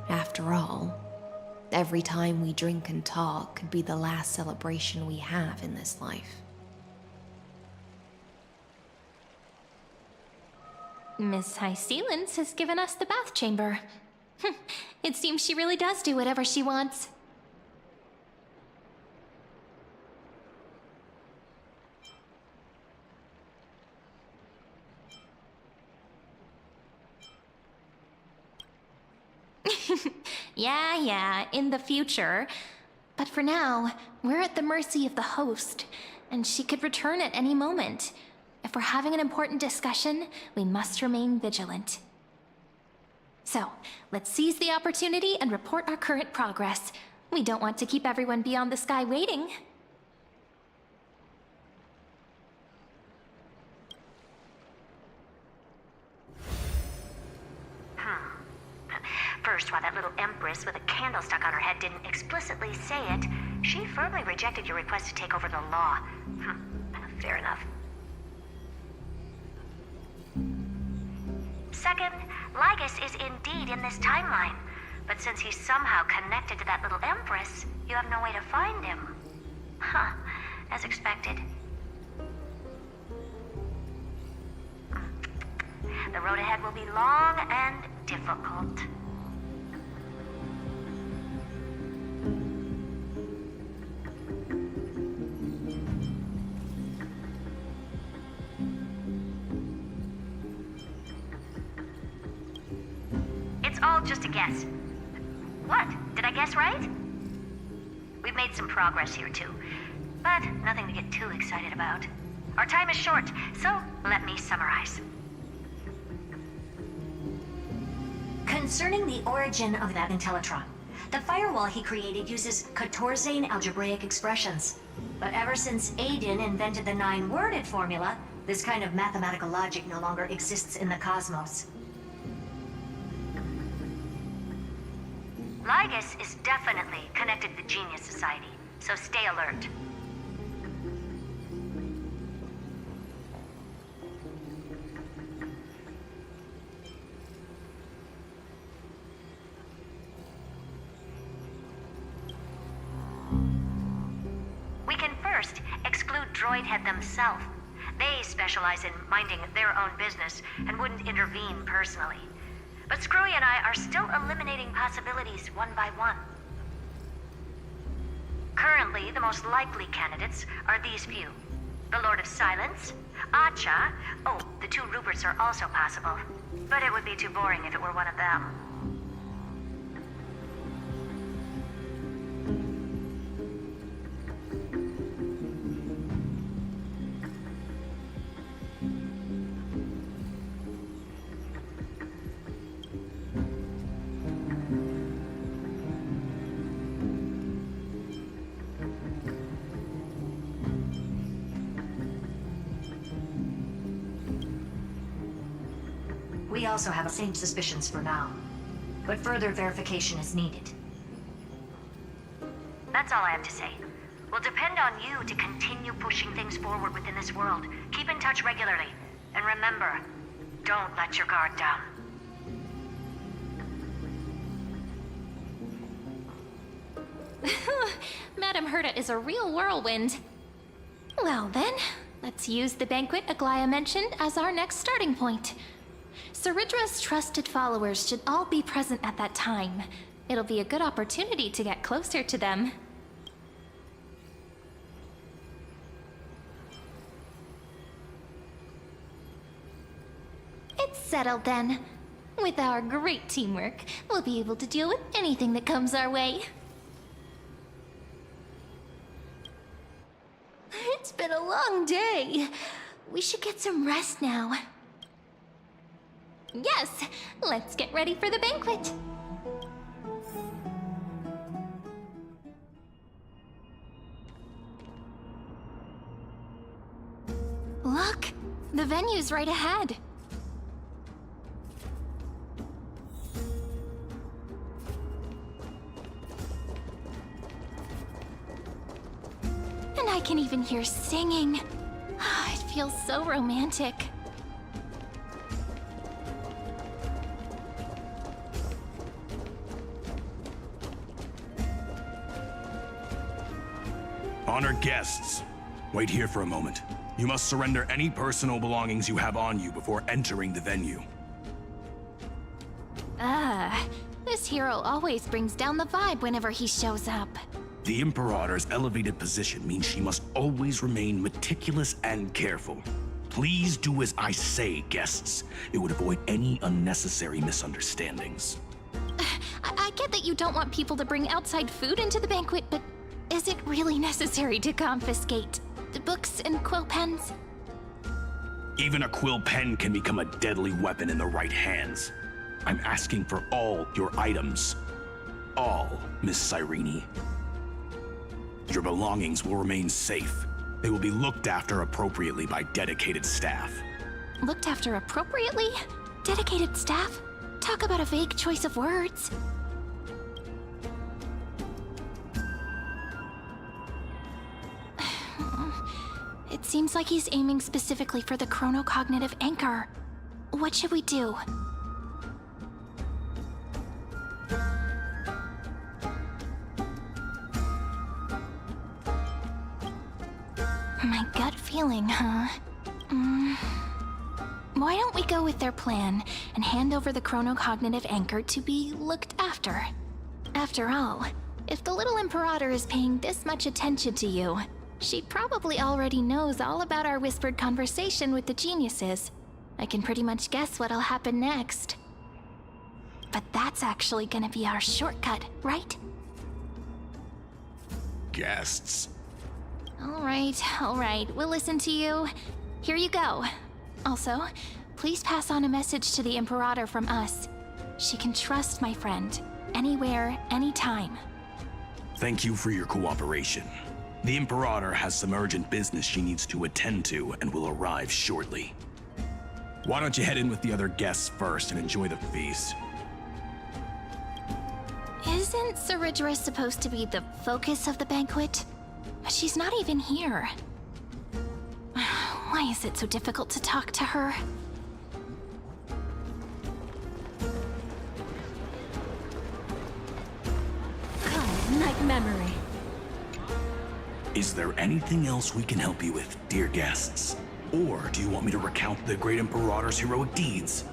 After all, every time we drink and talk could be the last celebration we have in this life. Miss High Sealance has given us the bath chamber. It seems she really does do whatever she wants. Yeah, in the future. But for now, we're at the mercy of the host, and she could return at any moment. If we're having an important discussion, we must remain vigilant. So, let's seize the opportunity and report our current progress. We don't want to keep everyone beyond the sky waiting. First, while that little empress with a candle stuck on her head didn't explicitly say it, she firmly rejected your request to take over the law. Fair enough. Second, Lygus is indeed in this timeline. But since he's somehow connected to that little empress, you have no way to find him. As expected. The road ahead will be long and difficult. It's all just a guess. What? Did I guess right? We've made some progress here too, but nothing to get too excited about. Our time is short, so let me summarize. Concerning the origin of that Intellitron, the firewall he created uses Katorzane algebraic expressions. But ever since Aiden invented the 9-worded formula, this kind of mathematical logic no longer exists in the cosmos. Lygus is definitely connected to the Genius Society, so stay alert. We can first exclude Droidhead themselves. They specialize in minding their own business and wouldn't intervene personally. But Screwy and I are still eliminating possibilities one by one. Currently, the most likely candidates are these few. The Lord of Silence, Acha. Oh, the 2 Ruperts are also possible. But it would be too boring if it were one of them. We also have the same suspicions for now, but further verification is needed. That's all I have to say. We'll depend on you to continue pushing things forward within this world. Keep in touch regularly, and remember, don't let your guard down. Madame Herta is a real whirlwind. Well then, let's use the banquet Aglaya mentioned as our next starting point. Ceridra's trusted followers should all be present at that time. It'll be a good opportunity to get closer to them. It's settled then. With our great teamwork, we'll be able to deal with anything that comes our way. It's been a long day. We should get some rest now. Yes, let's get ready for the banquet. Look, the venue's right ahead. And I can even hear singing. It feels so romantic. Honored guests, wait here for a moment. You must surrender any personal belongings you have on you before entering the venue. This hero always brings down the vibe whenever he shows up. The Imperator's elevated position means she must always remain meticulous and careful. Please do as I say, guests. It would avoid any unnecessary misunderstandings. I get that you don't want people to bring outside food into the banquet, but is it really necessary to confiscate the books and quill pens? Even a quill pen can become a deadly weapon in the right hands. I'm asking for all your items. All, Miss Cyrene. Your belongings will remain safe. They will be looked after appropriately by dedicated staff. Looked after appropriately? Dedicated staff? Talk about a vague choice of words. It seems like he's aiming specifically for the chronocognitive anchor. What should we do? My gut feeling, huh? Why don't we go with their plan and hand over the chronocognitive anchor to be looked after? After all, if the little Imperator is paying this much attention to you, she probably already knows all about our whispered conversation with the geniuses. I can pretty much guess what'll happen next. But that's actually gonna be our shortcut, right? Guests. All right, we'll listen to you. Here you go. Also, please pass on a message to the Imperator from us. She can trust my friend, anywhere, anytime. Thank you for your cooperation. The Imperator has some urgent business she needs to attend to and will arrive shortly. Why don't you head in with the other guests first and enjoy the feast? Isn't Ceridra supposed to be the focus of the banquet? But she's not even here. Why is it so difficult to talk to her? Night memory. Is there anything else we can help you with, dear guests? Or do you want me to recount the great Imperator's heroic deeds?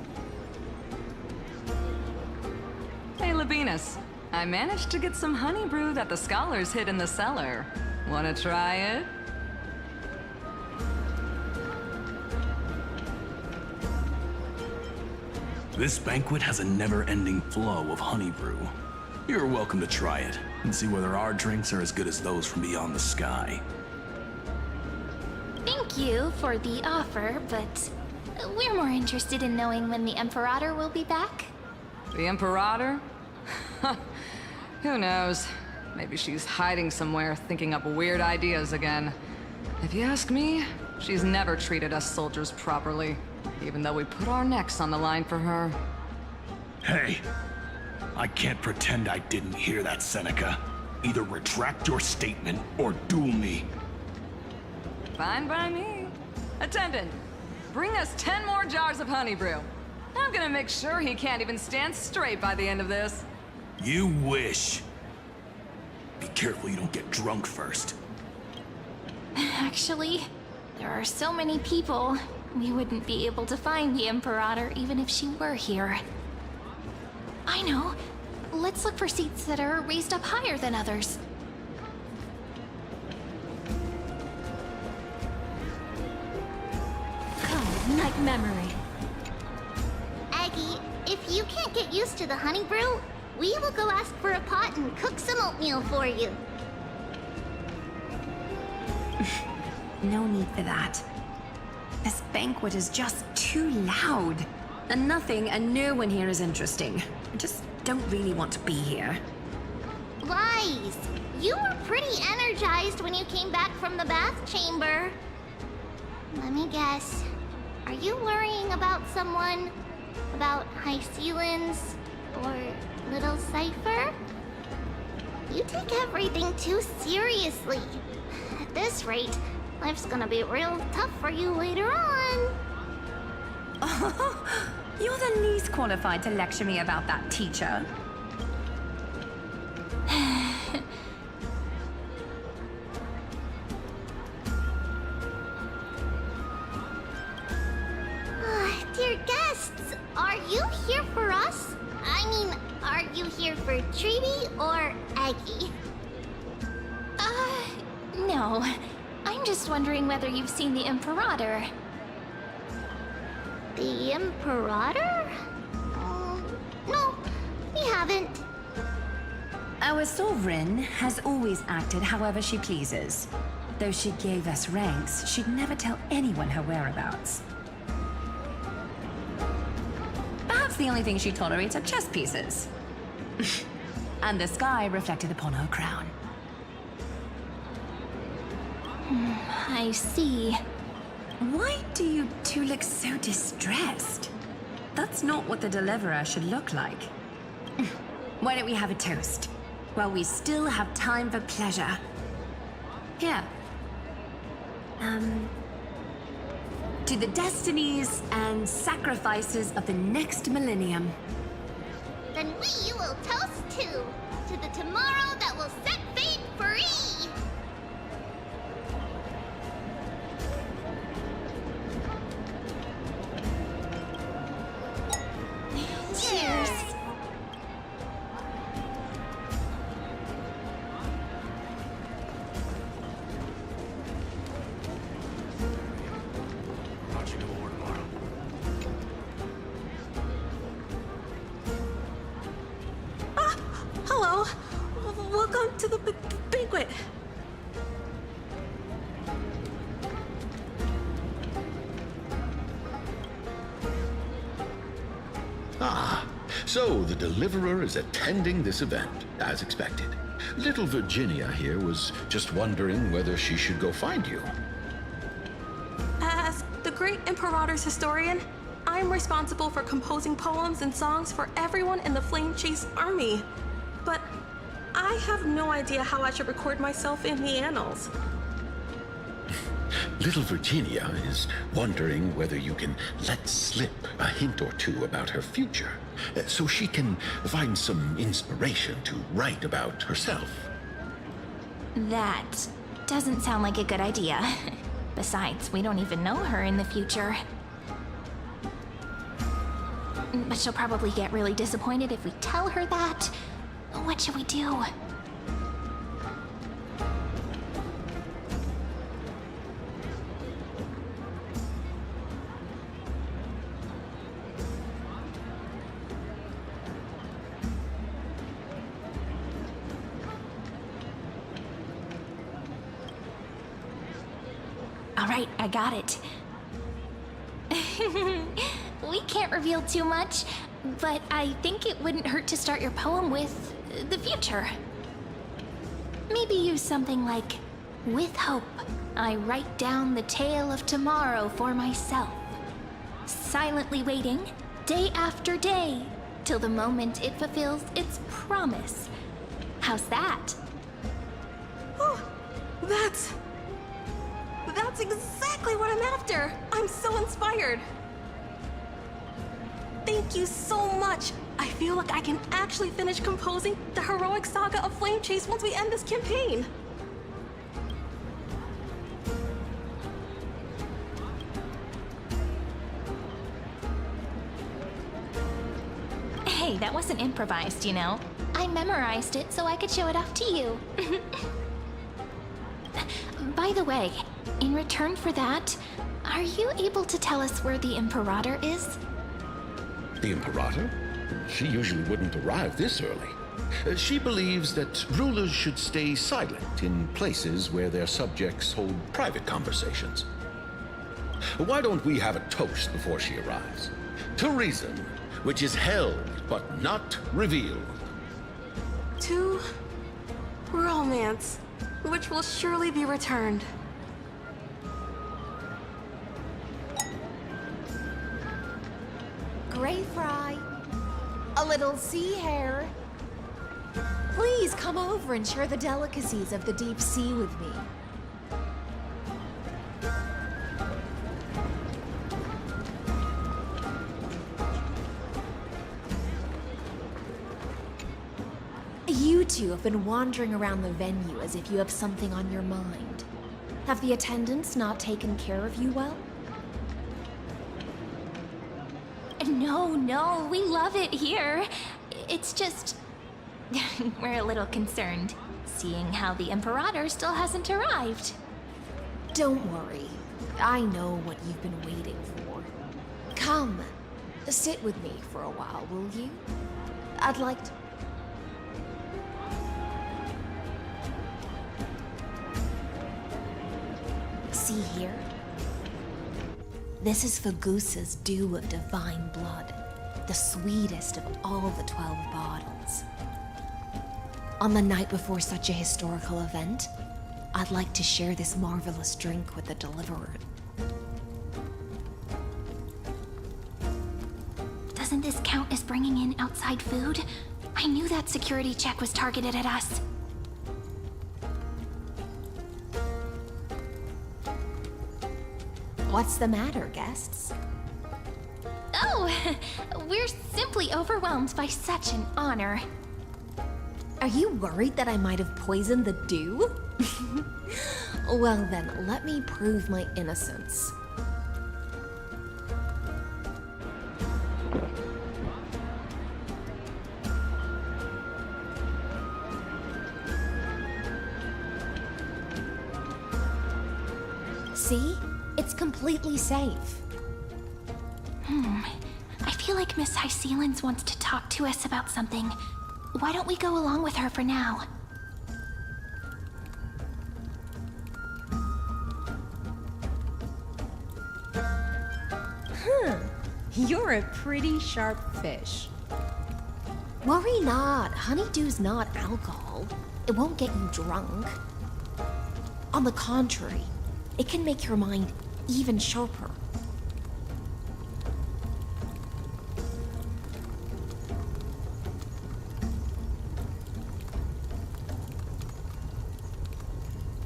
Hey, Labinas. I managed to get some honey brew that the scholars hid in the cellar. Wanna try it? This banquet has a never-ending flow of honey brew. You're welcome to try it and see whether our drinks are as good as those from beyond the sky. Thank you for the offer, but we're more interested in knowing when the Imperator will be back. The Imperator? Who knows? Maybe she's hiding somewhere, thinking up weird ideas again. If you ask me, she's never treated us soldiers properly, even though we put our necks on the line for her. Hey, I can't pretend I didn't hear that, Seneca. Either retract your statement or duel me. Fine by me. Attendant, bring us 10 more jars of honey brew. I'm gonna make sure he can't even stand straight by the end of this. You wish. Be careful you don't get drunk first. Actually, there are so many people, we wouldn't be able to find the Imperator even if she were here. I know. Let's look for seats that are raised up higher than others. Night memory. Aggie, if you can't get used to the honey brew, we will go ask for a pot and cook some oatmeal for you. No need for that. This banquet is just too loud. And nothing and no one here is interesting. I just don't really want to be here. Lies! You were pretty energized when you came back from the bath chamber. Let me guess. Are you worrying about someone? About High Sealins? Or Little Cypher? You take everything too seriously. At this rate, life's gonna be real tough for you later on. You're the least qualified to lecture me about that, teacher. Dear guests, are you here for us? I mean, are you here for Treeby or Aggie? No. I'm just wondering whether you've seen the Imperator. The Imperator? No, we haven't. Our sovereign has always acted however she pleases. Though she gave us ranks, she'd never tell anyone her whereabouts. Perhaps the only thing she tolerates are chess pieces. And the sky reflected upon her crown. I see. Why do you two look so distressed? That's not what the deliverer should look like. Why don't we have a toast? While we still have time for pleasure. Here. To the destinies and sacrifices of the next millennium. Then we will toast to the tomorrow that will set fate free! Cheers! Hello. Welcome to the banquet. Ah, so the Deliverer is attending this event, as expected. Little Virginia here was just wondering whether she should go find you. As the great Imperator's historian, I'm responsible for composing poems and songs for everyone in the Flame Chase army. But I have no idea how I should record myself in the annals. Little Virginia is wondering whether you can let slip a hint or two about her future, so she can find some inspiration to write about herself. That doesn't sound like a good idea. Besides, we don't even know her in the future. But she'll probably get really disappointed if we tell her that. What should we do? All right, I got it. We can't reveal too much, but I think it wouldn't hurt to start your poem with the future. Maybe use something like, with hope, I write down the tale of tomorrow for myself. Silently waiting, day after day, till the moment it fulfills its promise. How's that? Oh, that's exactly what I'm after. I'm so inspired. Thank you so much. I feel like I can actually finish composing the heroic saga of Flame Chase once we end this campaign. Hey, that wasn't improvised, you know. I memorized it so I could show it off to you. By the way, in return for that, are you able to tell us where the Imperator is? The Imperator? She usually wouldn't arrive this early. She believes that rulers should stay silent in places where their subjects hold private conversations. Why don't we have a toast before she arrives? To reason, which is held but not revealed. To romance, which will surely be returned. Gray fry. A little sea hare. Please come over and share the delicacies of the deep sea with me. You two have been wandering around the venue as if you have something on your mind. Have the attendants not taken care of you well? No, we love it here. It's just... we're a little concerned, seeing how the Imperator still hasn't arrived. Don't worry. I know what you've been waiting for. Come, sit with me for a while, will you? I'd like to... see here? This is Fagusa's dew of divine blood, the sweetest of all the 12 bottles. On the night before such a historical event, I'd like to share this marvelous drink with the Deliverer. Doesn't this count as bringing in outside food? I knew that security check was targeted at us. What's the matter, guests? Oh, we're simply overwhelmed by such an honor. Are you worried that I might have poisoned the dew? Well then, let me prove my innocence. See? It's completely safe. I feel like Miss Hysealins wants to talk to us about something. Why don't we go along with her for now? You're a pretty sharp fish. Worry not, honeydew's not alcohol. It won't get you drunk. On the contrary, it can make your mind even sharper.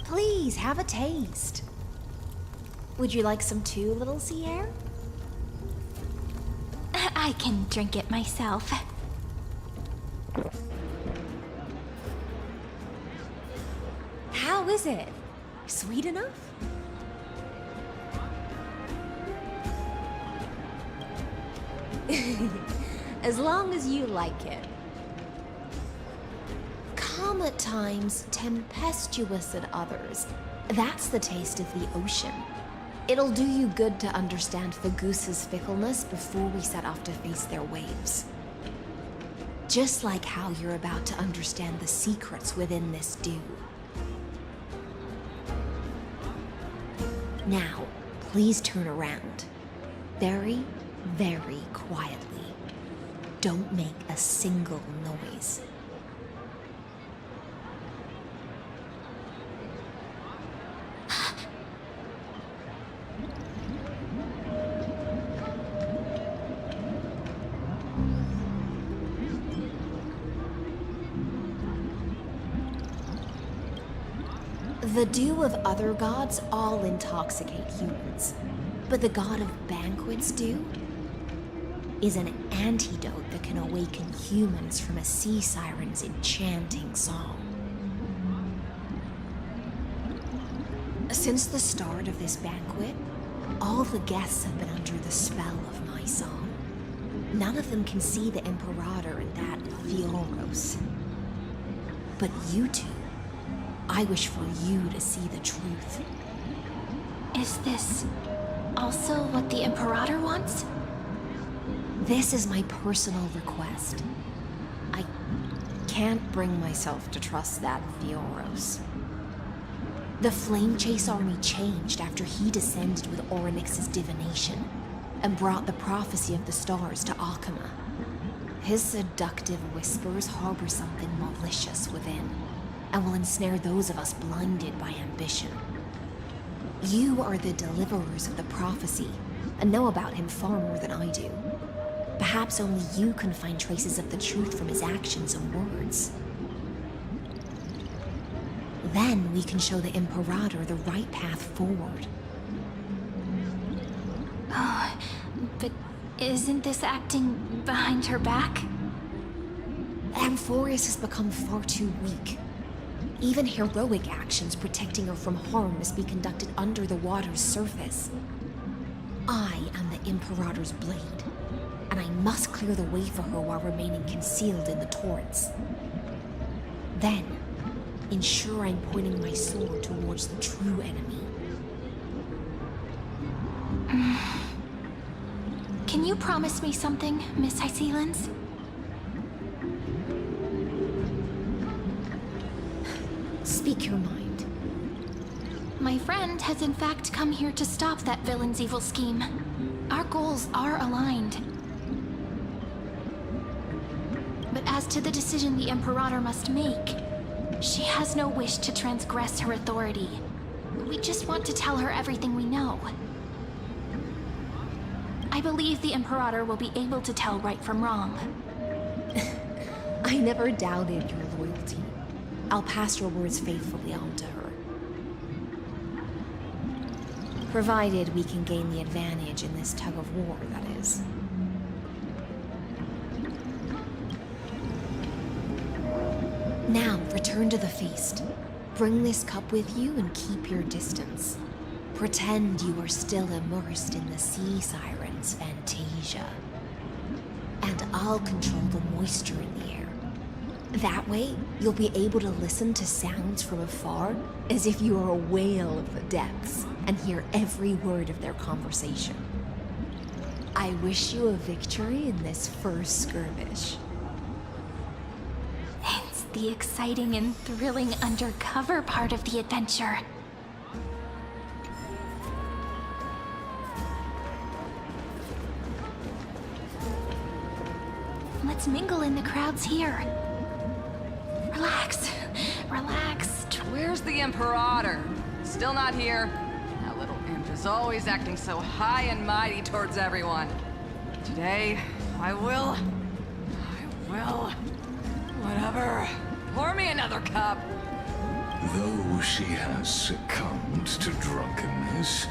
Please, have a taste. Would you like some too, little sea air? I can drink it myself. How is it? Sweet enough? As long as you like it. Calm at times, tempestuous at others. That's the taste of the ocean. It'll do you good to understand Fagusa's fickleness before we set off to face their waves. Just like how you're about to understand the secrets within this dew. Now, please turn around. Very, very quietly. Don't make a single noise. The dew of other gods all intoxicate humans, but the god of banquets dew is an antidote that can awaken humans from a sea siren's enchanting song. Since the start of this banquet, all the guests have been under the spell of my song. None of them can see the Imperator and that Fioros. But you two, I wish for you to see the truth. Is this also what the Imperator wants? This is my personal request. I can't bring myself to trust that Fioros. The Flame Chase army changed after he descended with Orynyx's divination and brought the prophecy of the stars to Akuma. His seductive whispers harbor something malicious within, and will ensnare those of us blinded by ambition. You are the deliverers of the prophecy, and know about him far more than I do. Perhaps only you can find traces of the truth from his actions and words. Then we can show the Imperator the right path forward. Oh, but isn't this acting behind her back? Amphorius has become far too weak. Even heroic actions protecting her from harm must be conducted under the water's surface. I am the Imperator's blade, and I must clear the way for her while remaining concealed in the torrents. Then, ensure I'm pointing my sword towards the true enemy. Can you promise me something, Miss Hysealins? Speak your mind. My friend has in fact come here to stop that villain's evil scheme. Our goals are aligned. But as to the decision the Imperator must make, she has no wish to transgress her authority. We just want to tell her everything we know. I believe the Imperator will be able to tell right from wrong. I never doubted your loyalty. I'll pass your words faithfully on to her. Provided we can gain the advantage in this tug of war, that is. Now, return to the feast. Bring this cup with you and keep your distance. Pretend you are still immersed in the sea siren's fantasia. And I'll control the moisture in the air. That way, you'll be able to listen to sounds from afar as if you are a whale of the depths and hear every word of their conversation. I wish you a victory in this first skirmish. It's the exciting and thrilling undercover part of the adventure. Let's mingle in the crowds here. Relax. Relax. Where's the Imperator? Still not here. That little imp is always acting so high and mighty towards everyone. Today, I will... Whatever. Pour me another cup. Though she has succumbed to drunkenness,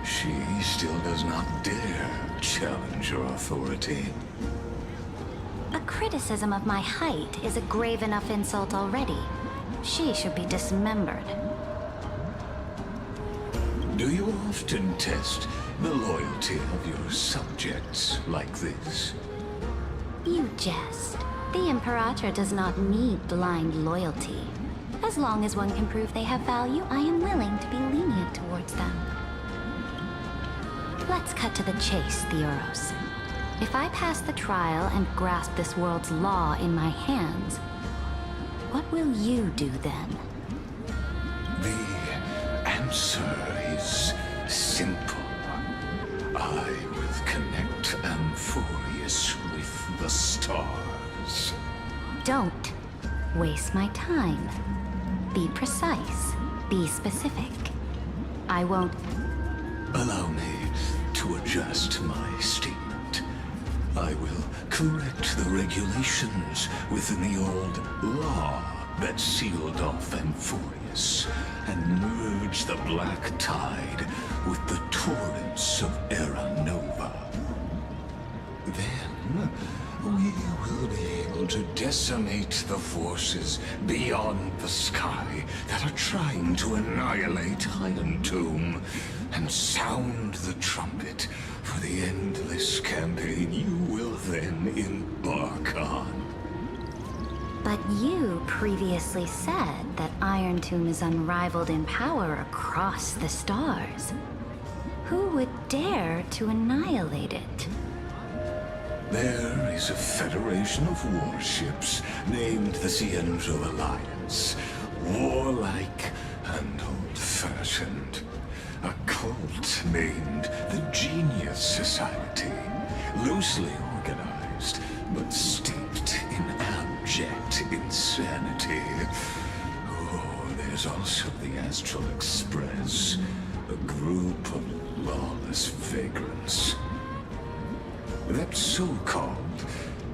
she still does not dare challenge your authority. A criticism of my height is a grave enough insult already. She should be dismembered. Do you often test the loyalty of your subjects like this? You jest. The Imperator does not need blind loyalty. As long as one can prove they have value, I am willing to be lenient towards them. Let's cut to the chase, Theoros. If I pass the trial and grasp this world's law in my hands, what will you do then? The answer is simple. I will connect Amphorius with the stars. Don't waste my time. Be precise. Be specific. I won't... Allow me to adjust my statement. I will correct the regulations within the old law that sealed off Amphorius and merge the black tide with the torrents of Era Nova. Then we will be able to decimate the forces beyond the sky that are trying to annihilate Iron Tomb and sound the trumpet for the endless campaign you will then embark on. But you previously said that Iron Tomb is unrivaled in power across the stars. Who would dare to annihilate it? There is a federation of warships named the Cienzo Alliance. Warlike and old-fashioned. A cult named the Genius Society. Loosely organized, but steeped in abject insanity. Oh, there's also the Astral Express. A group of lawless vagrants. That so-called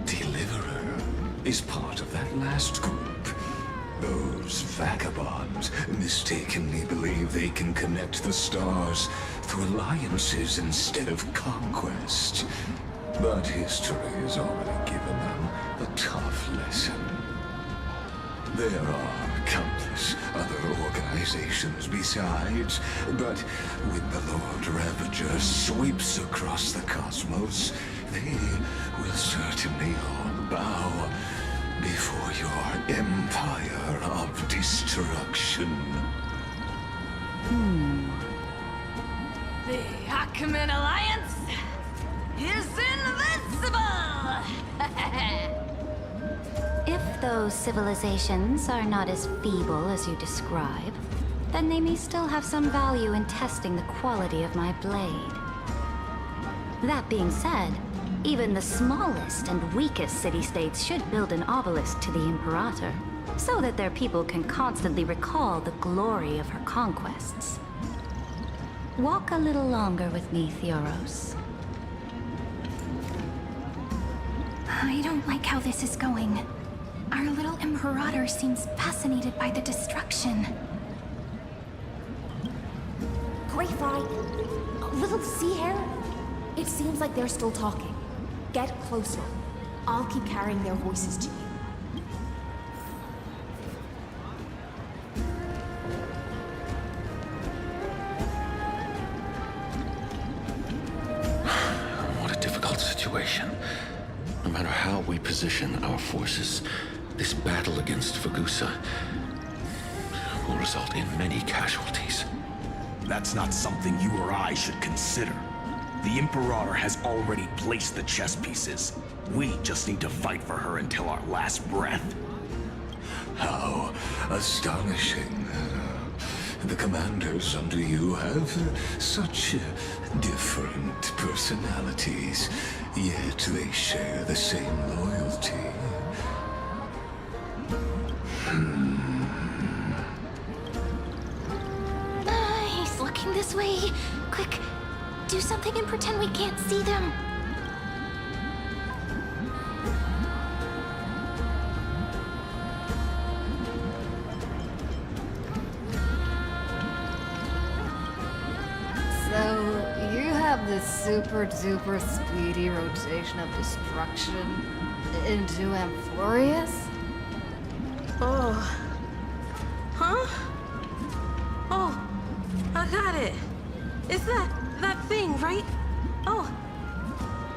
Deliverer is part of that last group. Those vagabonds mistakenly believe they can connect the stars through alliances instead of conquest. But history has already given them a tough lesson. There are countless other organizations besides, but when the Lord Ravager sweeps across the cosmos, they will certainly all bow before your empire of destruction. The Ackman Alliance is invincible! If those civilizations are not as feeble as you describe, then they may still have some value in testing the quality of my blade. That being said, even the smallest and weakest city-states should build an obelisk to the Imperator, so that their people can constantly recall the glory of her conquests. Walk a little longer with me, Theoros. I don't like how this is going. Our little Imperator seems fascinated by the destruction. Grapevine, little sea hare. It seems like they're still talking. Get closer. I'll keep carrying their voices to you. What a difficult situation. No matter how we position our forces, this battle against Fagusa will result in many casualties. That's not something you or I should consider. The Imperator has already placed the chess pieces. We just need to fight for her until our last breath. How astonishing. The commanders under you have such different personalities, yet they share the same loyalty. He's looking this way. Quick, do something and pretend we can't see them. So, you have this super duper speedy rotation of destruction into Amphorius? Oh. Huh? Oh, I got it. It's that thing, right? Oh.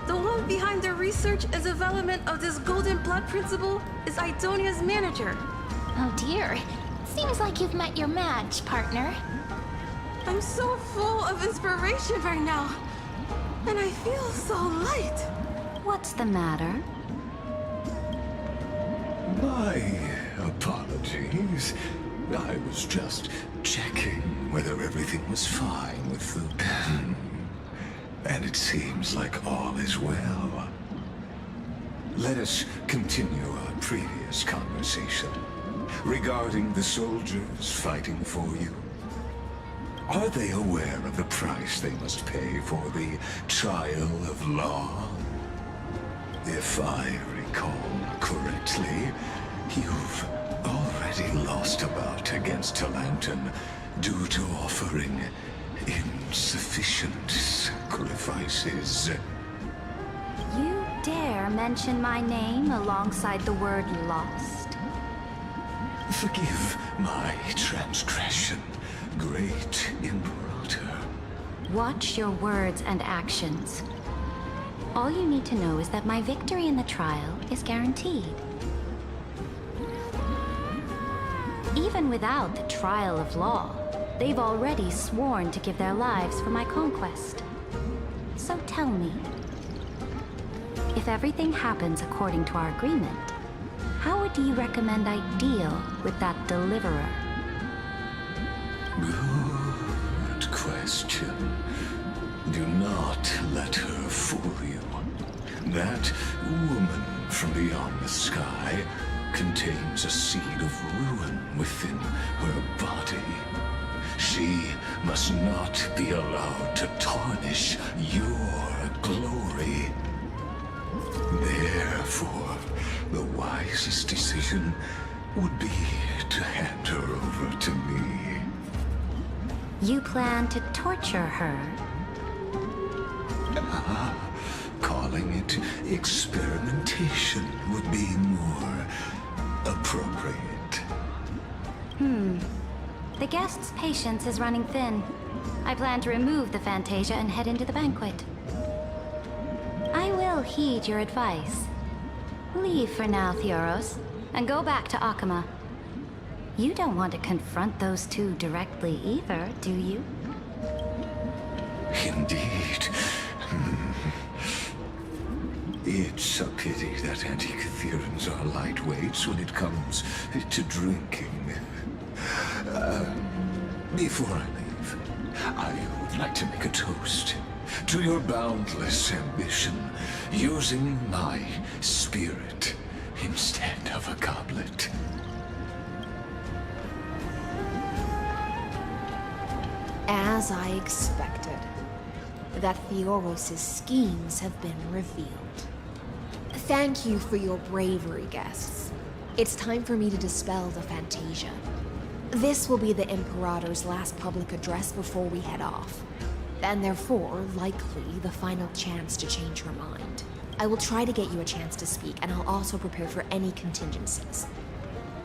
The one behind the research and development of this golden blood principle is Idonia's manager. Oh dear. Seems like you've met your match, partner. I'm so full of inspiration right now. And I feel so light. What's the matter? My apologies. I was just checking whether everything was fine with the pen. And it seems like all is well. Let us continue our previous conversation regarding the soldiers fighting for you. Are they aware of the price they must pay for the trial of law? If I recall correctly, you've already lost a bout against Talanton due to offering insufficient sacrifices. You dare mention my name alongside the word lost? Forgive my transgression, great Imperator. Watch your words and actions. All you need to know is that my victory in the trial is guaranteed. Even without the trial of law, they've already sworn to give their lives for my conquest. So tell me, if everything happens according to our agreement, how would you recommend I deal with that deliverer? Good question. Do not let her fool you. That woman from beyond the sky contains a seed of ruin within her body. She must not be allowed to tarnish your glory. Therefore, the wisest decision would be to hand her over to me. You plan to torture her? Calling it experimentation would be more appropriate. The guest's patience is running thin. I plan to remove the Fantasia and head into the banquet. I will heed your advice. Leave for now, Theoros, and go back to Akama. You don't want to confront those two directly either, do you? Indeed. It's a pity that Antikytherans are lightweights when it comes to drinking. Before I leave, I would like to make a toast to your boundless ambition, using my spirit instead of a goblet. As I expected, that Theoros' schemes have been revealed. Thank you for your bravery, guests. It's time for me to dispel the Fantasia. This will be the Imperator's last public address before we head off, and therefore, likely, the final chance to change her mind. I will try to get you a chance to speak, and I'll also prepare for any contingencies.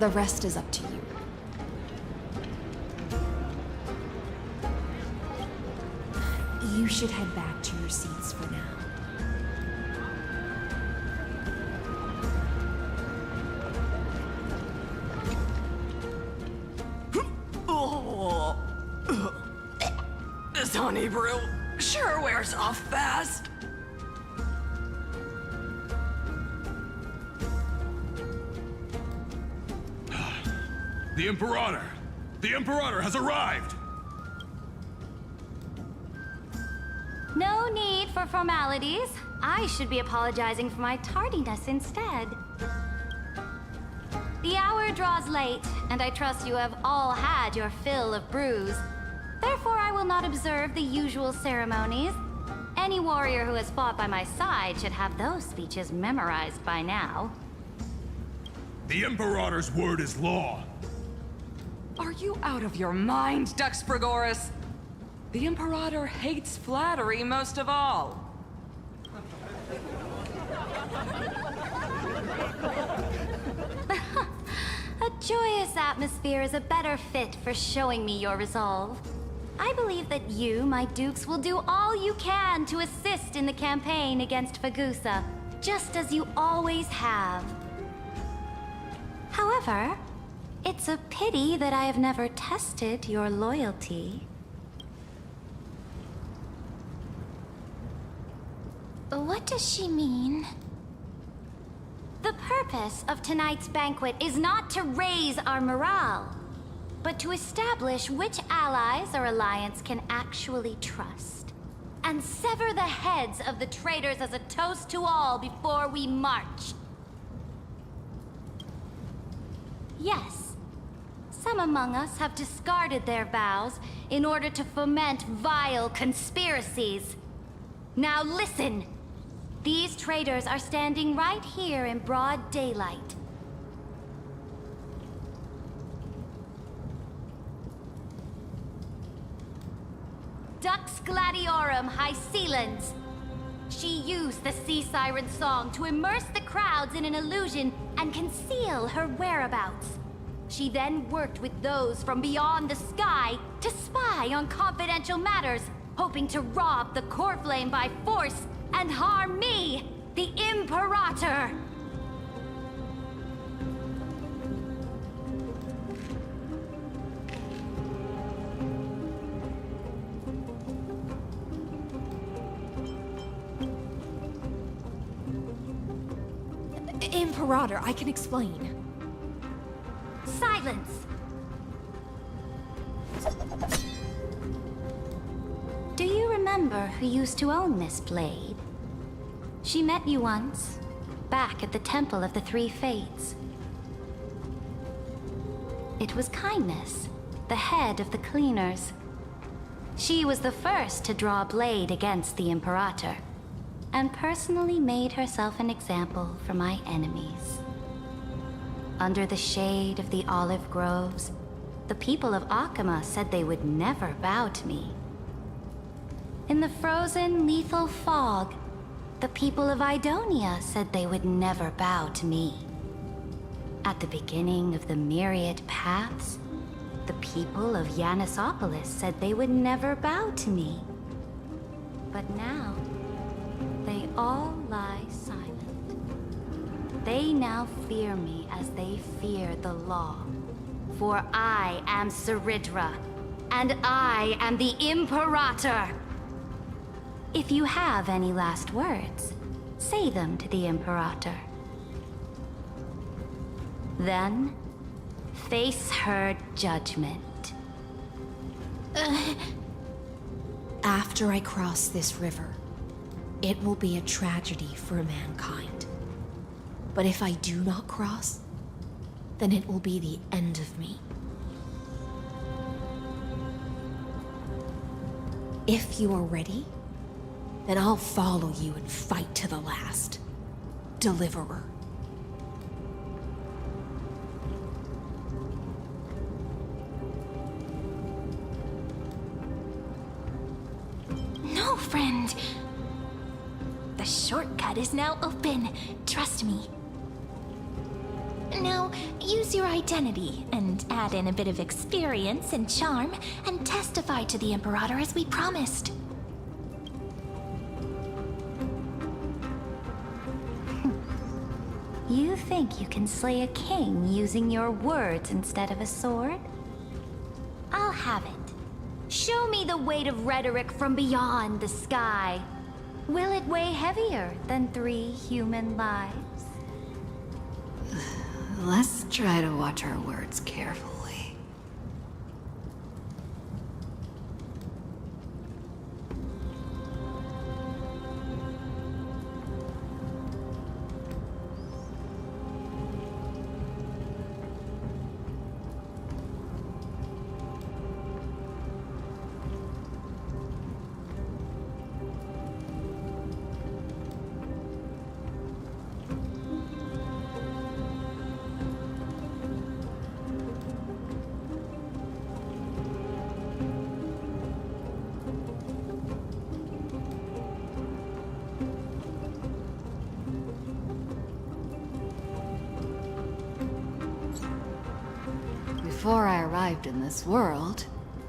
The rest is up to you. You should head back to your seats for now. This honey brew sure wears off fast. The Imperator! The Imperator has arrived! No need for formalities. I should be apologizing for my tardiness instead. The hour draws late, and I trust you have all had your fill of brews. Therefore, I will not observe the usual ceremonies. Any warrior who has fought by my side should have those speeches memorized by now. The Imperator's word is law. Are you out of your mind, Dux Frigoris? The Imperator hates flattery most of all. A joyous atmosphere is a better fit for showing me your resolve. I believe that you, my dukes, will do all you can to assist in the campaign against Fagusa, just as you always have. However, it's a pity that I have never tested your loyalty. What does she mean? The purpose of tonight's banquet is not to raise our morale, but to establish which allies our alliance can actually trust, and sever the heads of the traitors as a toast to all before we march. Yes, some among us have discarded their vows in order to foment vile conspiracies. Now listen! These traitors are standing right here in broad daylight. Dux Gladiorum Hycelens. She used the Sea Siren song to immerse the crowds in an illusion and conceal her whereabouts. She then worked with those from beyond the sky to spy on confidential matters, hoping to rob the core flame by force and harm me, the Imperator! Imperator, I can explain. Silence! Do you remember who used to own this blade? She met you once, back at the Temple of the Three Fates. It was Kindness, the head of the Cleaners. She was the first to draw a blade against the Imperator, and personally made herself an example for my enemies. Under the shade of the olive groves, the people of Akama said they would never bow to me. In the frozen, lethal fog, the people of Idonia said they would never bow to me. At the beginning of the myriad paths, the people of Yanisopolis said they would never bow to me. But now, they all lie silent. They now fear me as they fear the law. For I am Ceridra, and I am the Imperator! If you have any last words, say them to the Imperator. Then, face her judgment. After I cross this river, it will be a tragedy for mankind. But if I do not cross, then it will be the end of me. If you are ready, then I'll follow you and fight to the last. Deliverer. No, friend. The shortcut is now open. Trust me. Now, use your identity and add in a bit of experience and charm and testify to the Imperator as we promised. You think you can slay a king using your words instead of a sword? I'll have it. Show me the weight of rhetoric from beyond the sky. Will it weigh heavier than 3 human lives? Let's try to watch our words carefully. Before I arrived in this world,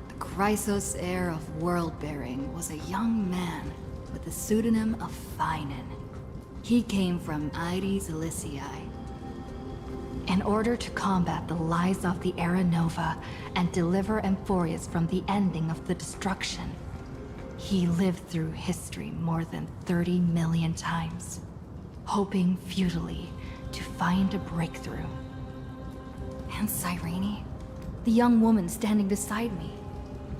the Chrysos heir of world-bearing was a young man with the pseudonym of Finan. He came from Aedes Elysiae. In order to combat the lies of the Era Nova and deliver Amphorius from the ending of the destruction, he lived through history more than 30 million times, hoping futilely to find a breakthrough. And Cyrene, the young woman standing beside me,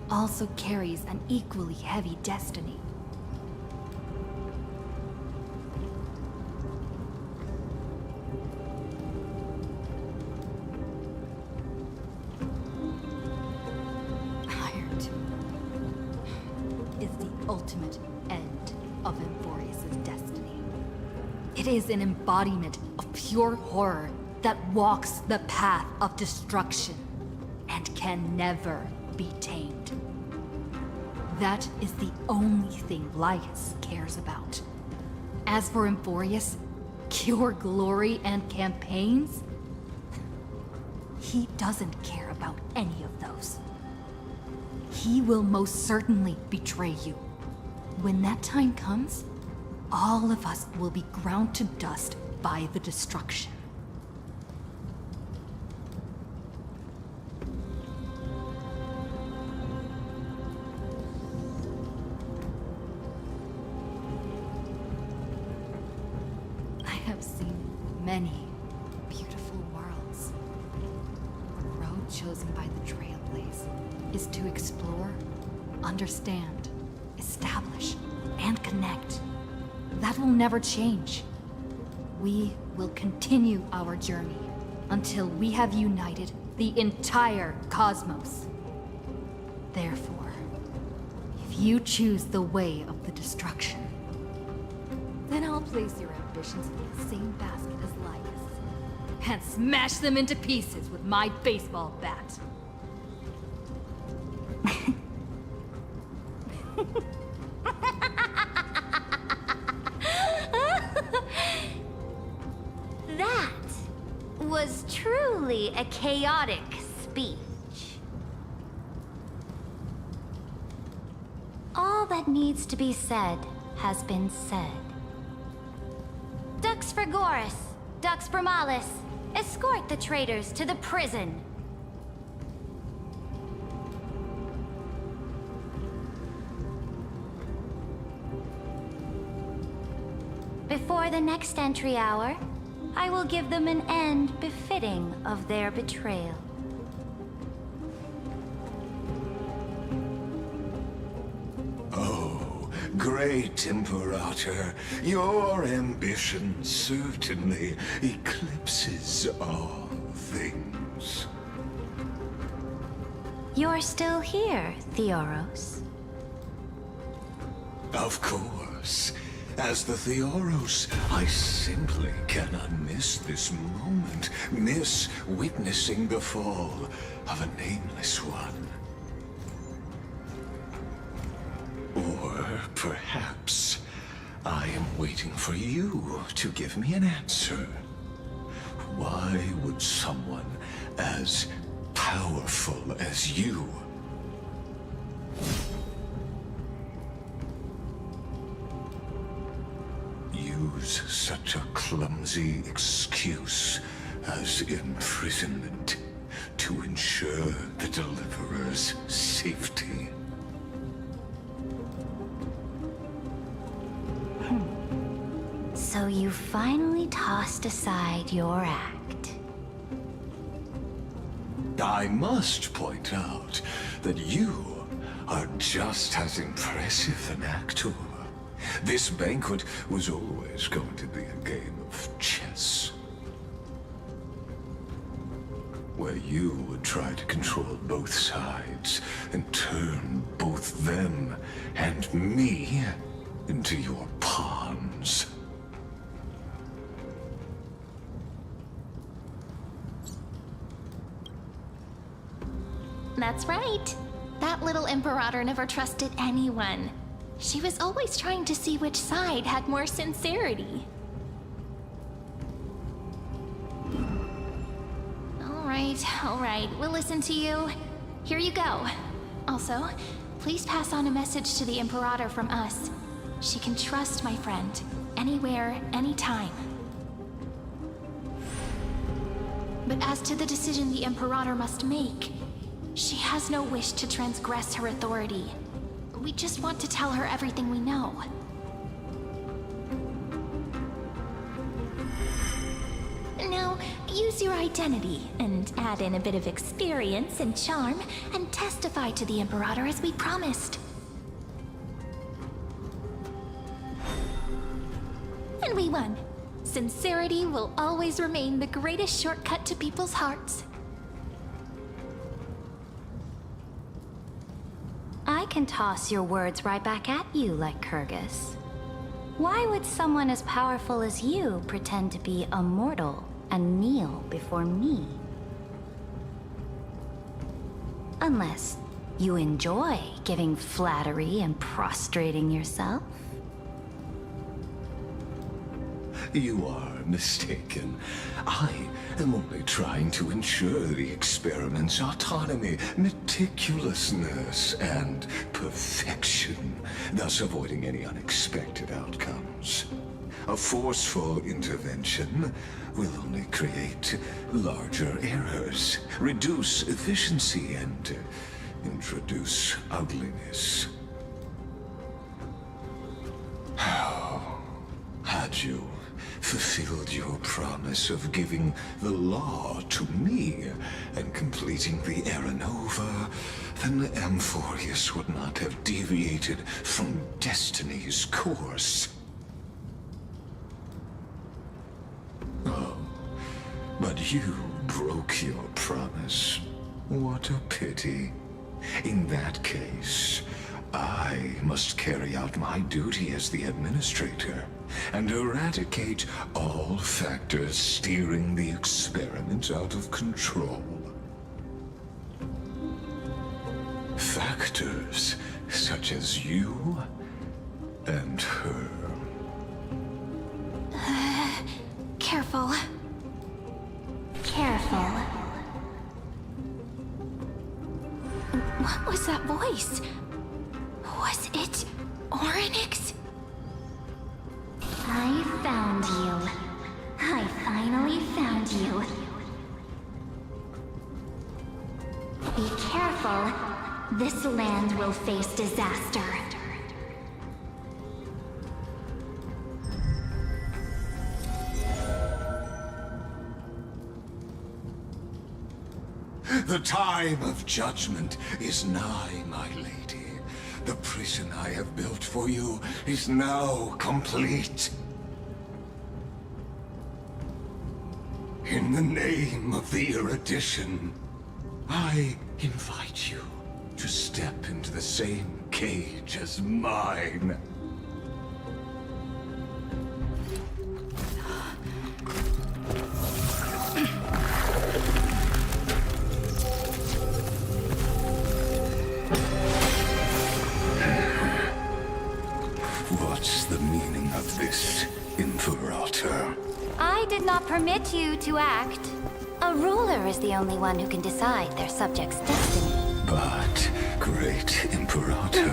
also carries an equally heavy destiny. Hired is the ultimate end of Amphorius' destiny. It is an embodiment of pure horror that walks the path of destruction and can never be tamed. That is the only thing Lycus cares about. As for Amphorius, pure glory and campaigns, he doesn't care about any of those. He will most certainly betray you. When that time comes, all of us will be ground to dust by the destruction. Many beautiful worlds. The road chosen by the Trailblaze is to explore, understand, establish, and connect. That will never change. We will continue our journey until we have united the entire cosmos. Therefore, if you choose the way of the destruction, then I'll place your ambitions in the same basket as Lycus and smash them into pieces with my baseball bat. That was truly a chaotic speech. All that needs to be said has been said. Dux Frigoris, Dux Bromalis, escort the traitors to the prison. Before the next entry hour, I will give them an end befitting of their betrayal. great Imperator, your ambition certainly eclipses all things. You're still here, Theoros. Of course. As the Theoros, I simply cannot miss this moment, miss witnessing the fall of a nameless one. Or perhaps I am waiting for you to give me an answer. Why would someone as powerful as you use such a clumsy excuse as imprisonment to ensure the Deliverer's safety? So you finally tossed aside your act. I must point out that you are just as impressive an actor. This banquet was always going to be a game of chess, where you would try to control both sides and turn both them and me into your pawns. That's right. That little Imperator never trusted anyone. She was always trying to see which side had more sincerity. All right, we'll listen to you. Here you go. Also, please pass on a message to the Imperator from us. She can trust my friend, anywhere, anytime. But as to the decision the Imperator must make, she has no wish to transgress her authority. We just want to tell her everything we know. Now, use your identity and add in a bit of experience and charm and testify to the Imperator as we promised. And we won. Sincerity will always remain the greatest shortcut to people's hearts. I can toss your words right back at you like Kyrgyz. Why would someone as powerful as you pretend to be a mortal and kneel before me? Unless you enjoy giving flattery and prostrating yourself. You are mistaken. I am only trying to ensure the experiment's autonomy, meticulousness, and perfection, thus avoiding any unexpected outcomes. A forceful intervention will only create larger errors, reduce efficiency, and introduce ugliness. How had you fulfilled your promise of giving the law to me and completing the Era Nova, then Amphorius would not have deviated from destiny's course. Oh, but you broke your promise. What a pity. In that case, I must carry out my duty as the administrator and eradicate all factors steering the experiment out of control. Factors such as you and her. Careful. Careful. What was that voice? Was it Orynyx? I found you. I finally found you. Be careful. This land will face disaster. The time of judgment is nigh, my lady. The prison I have built for you is now complete. In the name of the erudition, I invite you to step into the same cage as mine. What's the meaning of this, Imperator? I did not permit you to act. A ruler is the only one who can decide their subject's destiny. But, great Imperator,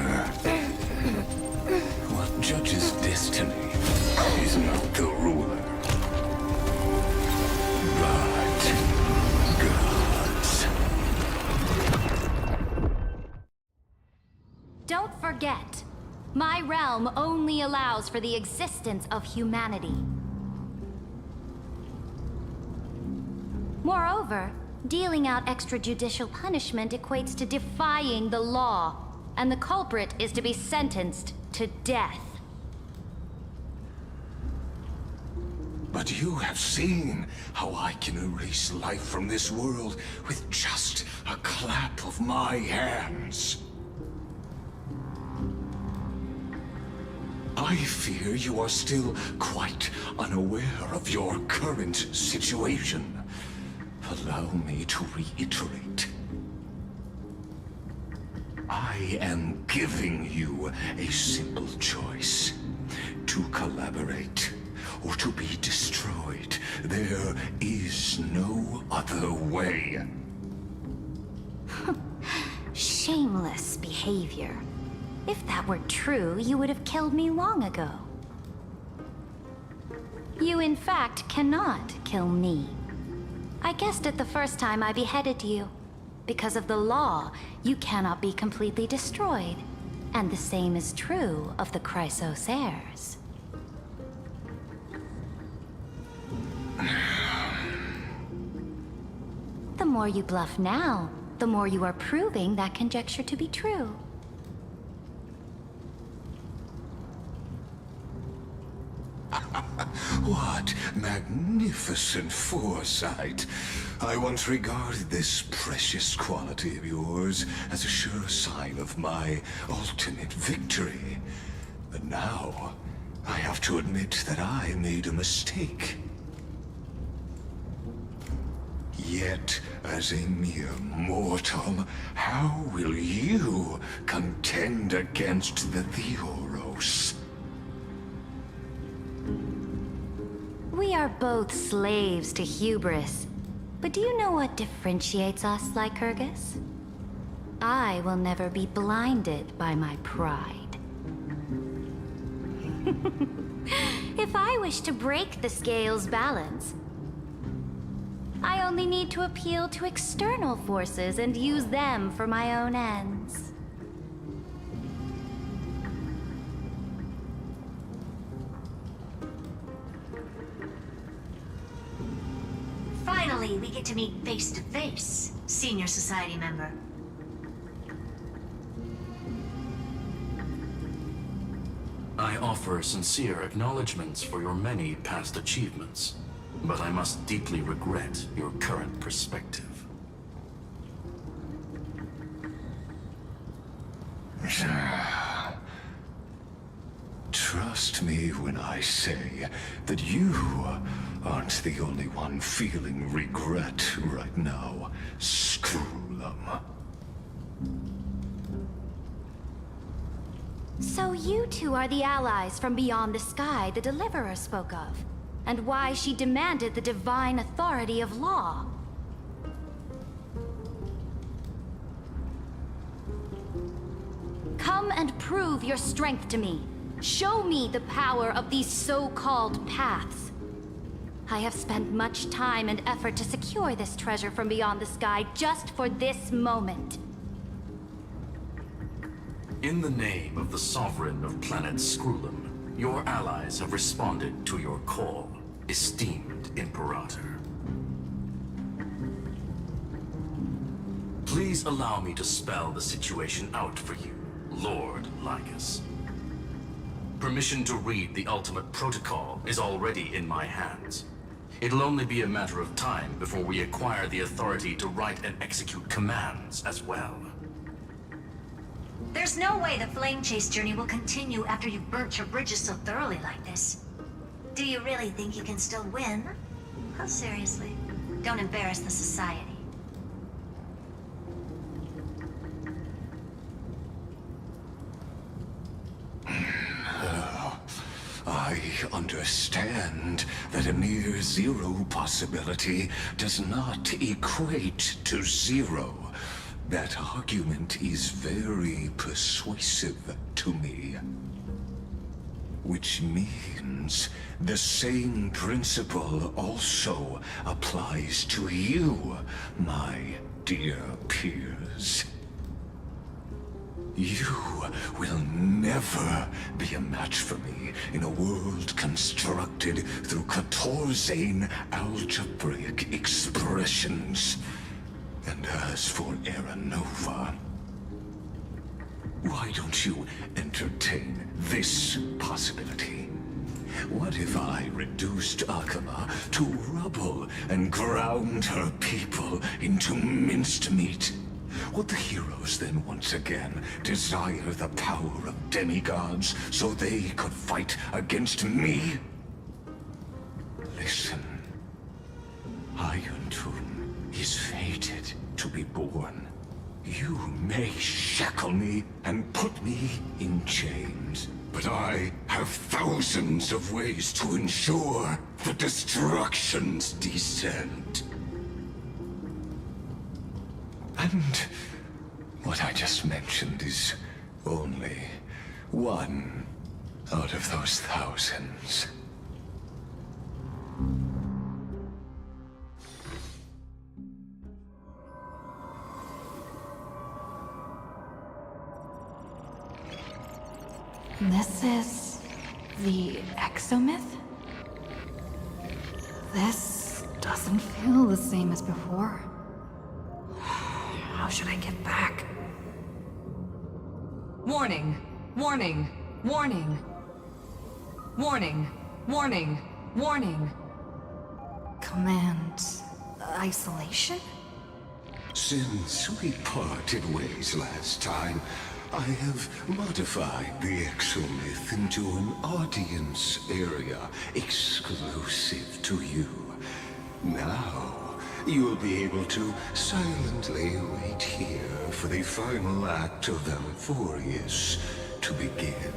what judges destiny is not the ruler, but gods. Don't forget, my realm only allows for the existence of humanity. Moreover, dealing out extrajudicial punishment equates to defying the law, and the culprit is to be sentenced to death. But you have seen how I can erase life from this world with just a clap of my hands. I fear you are still quite unaware of your current situation. Allow me to reiterate. I am giving you a simple choice. To collaborate or to be destroyed. There is no other way. Shameless behavior. If that were true, you would have killed me long ago. You, in fact, cannot kill me. I guessed it the first time I beheaded you. Because of the law, you cannot be completely destroyed. And the same is true of the Chrysos heirs. The more you bluff now, the more you are proving that conjecture to be true. What magnificent foresight. I once regarded this precious quality of yours as a sure sign of my ultimate victory. But now, I have to admit that I made a mistake. Yet, as a mere mortal, how will you contend against the Theoros? We are both slaves to hubris. But do you know what differentiates us, Lycurgus? I will never be blinded by my pride. If I wish to break the scale's balance, I only need to appeal to external forces and use them for my own ends. Finally, we get to meet face to face, senior society member. I offer sincere acknowledgments for your many past achievements, but I must deeply regret your current perspective. Trust me when I say that you aren't the only one feeling regret right now, Screwlum. So you two are the allies from beyond the sky the Deliverer spoke of, and why she demanded the divine authority of law. Come and prove your strength to me. Show me the power of these so-called paths. I have spent much time and effort to secure this treasure from beyond the sky just for this moment. In the name of the Sovereign of planet Screwlum, your allies have responded to your call, esteemed Imperator. Please allow me to spell the situation out for you, Lord Lycus. Permission to read the ultimate protocol is already in my hands. It'll only be a matter of time before we acquire the authority to write and execute commands as well. There's no way the flame chase journey will continue after you've burnt your bridges so thoroughly like this. Do you really think you can still win? Oh, seriously. Don't embarrass the society. I understand that a near zero possibility does not equate to zero. That argument is very persuasive to me. Which means the same principle also applies to you, my dear peers. You will never be a match for me in a world constructed through Catorzane algebraic expressions. And as for Aranova, why don't you entertain this possibility? What if I reduced Akama to rubble and ground her people into minced meat? Would the heroes then once again desire the power of demigods so they could fight against me? Listen, Iron Tomb is fated to be born. You may shackle me and put me in chains, but I have thousands of ways to ensure the destruction's descent. And what I just mentioned is only one out of those thousands. This is the exomyth? This doesn't feel the same as before. How should I get back? Warning! Warning! Warning! Warning! Warning! Warning! Command... isolation? Since we parted ways last time, I have modified the exomyth into an audience area exclusive to you. Now, you'll be able to silently wait here for the final act of Amphorius to begin.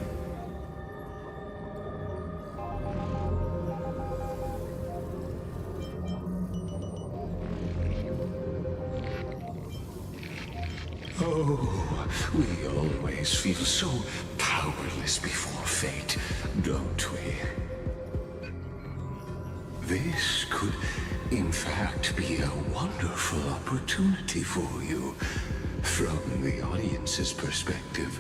Oh, we always feel so powerless before fate, don't we? This could, in fact, be a wonderful opportunity for you. From the audience's perspective,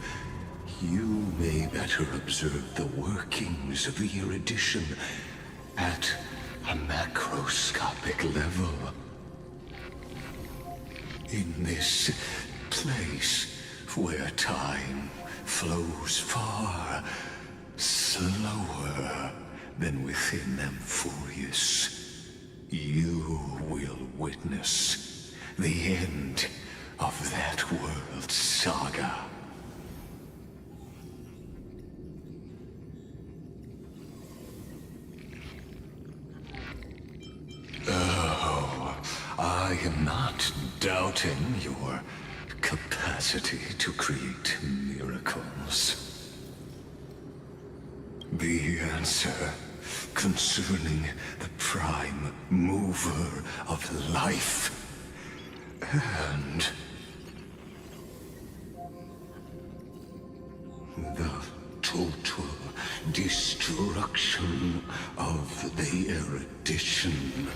you may better observe the workings of the erudition at a macroscopic level. In this place where time flows far slower than within Amphorius, you will witness the end of that world's saga. Oh, I am not doubting your capacity to create miracles. The answer concerning the prime mover of life and the total destruction of the erudition.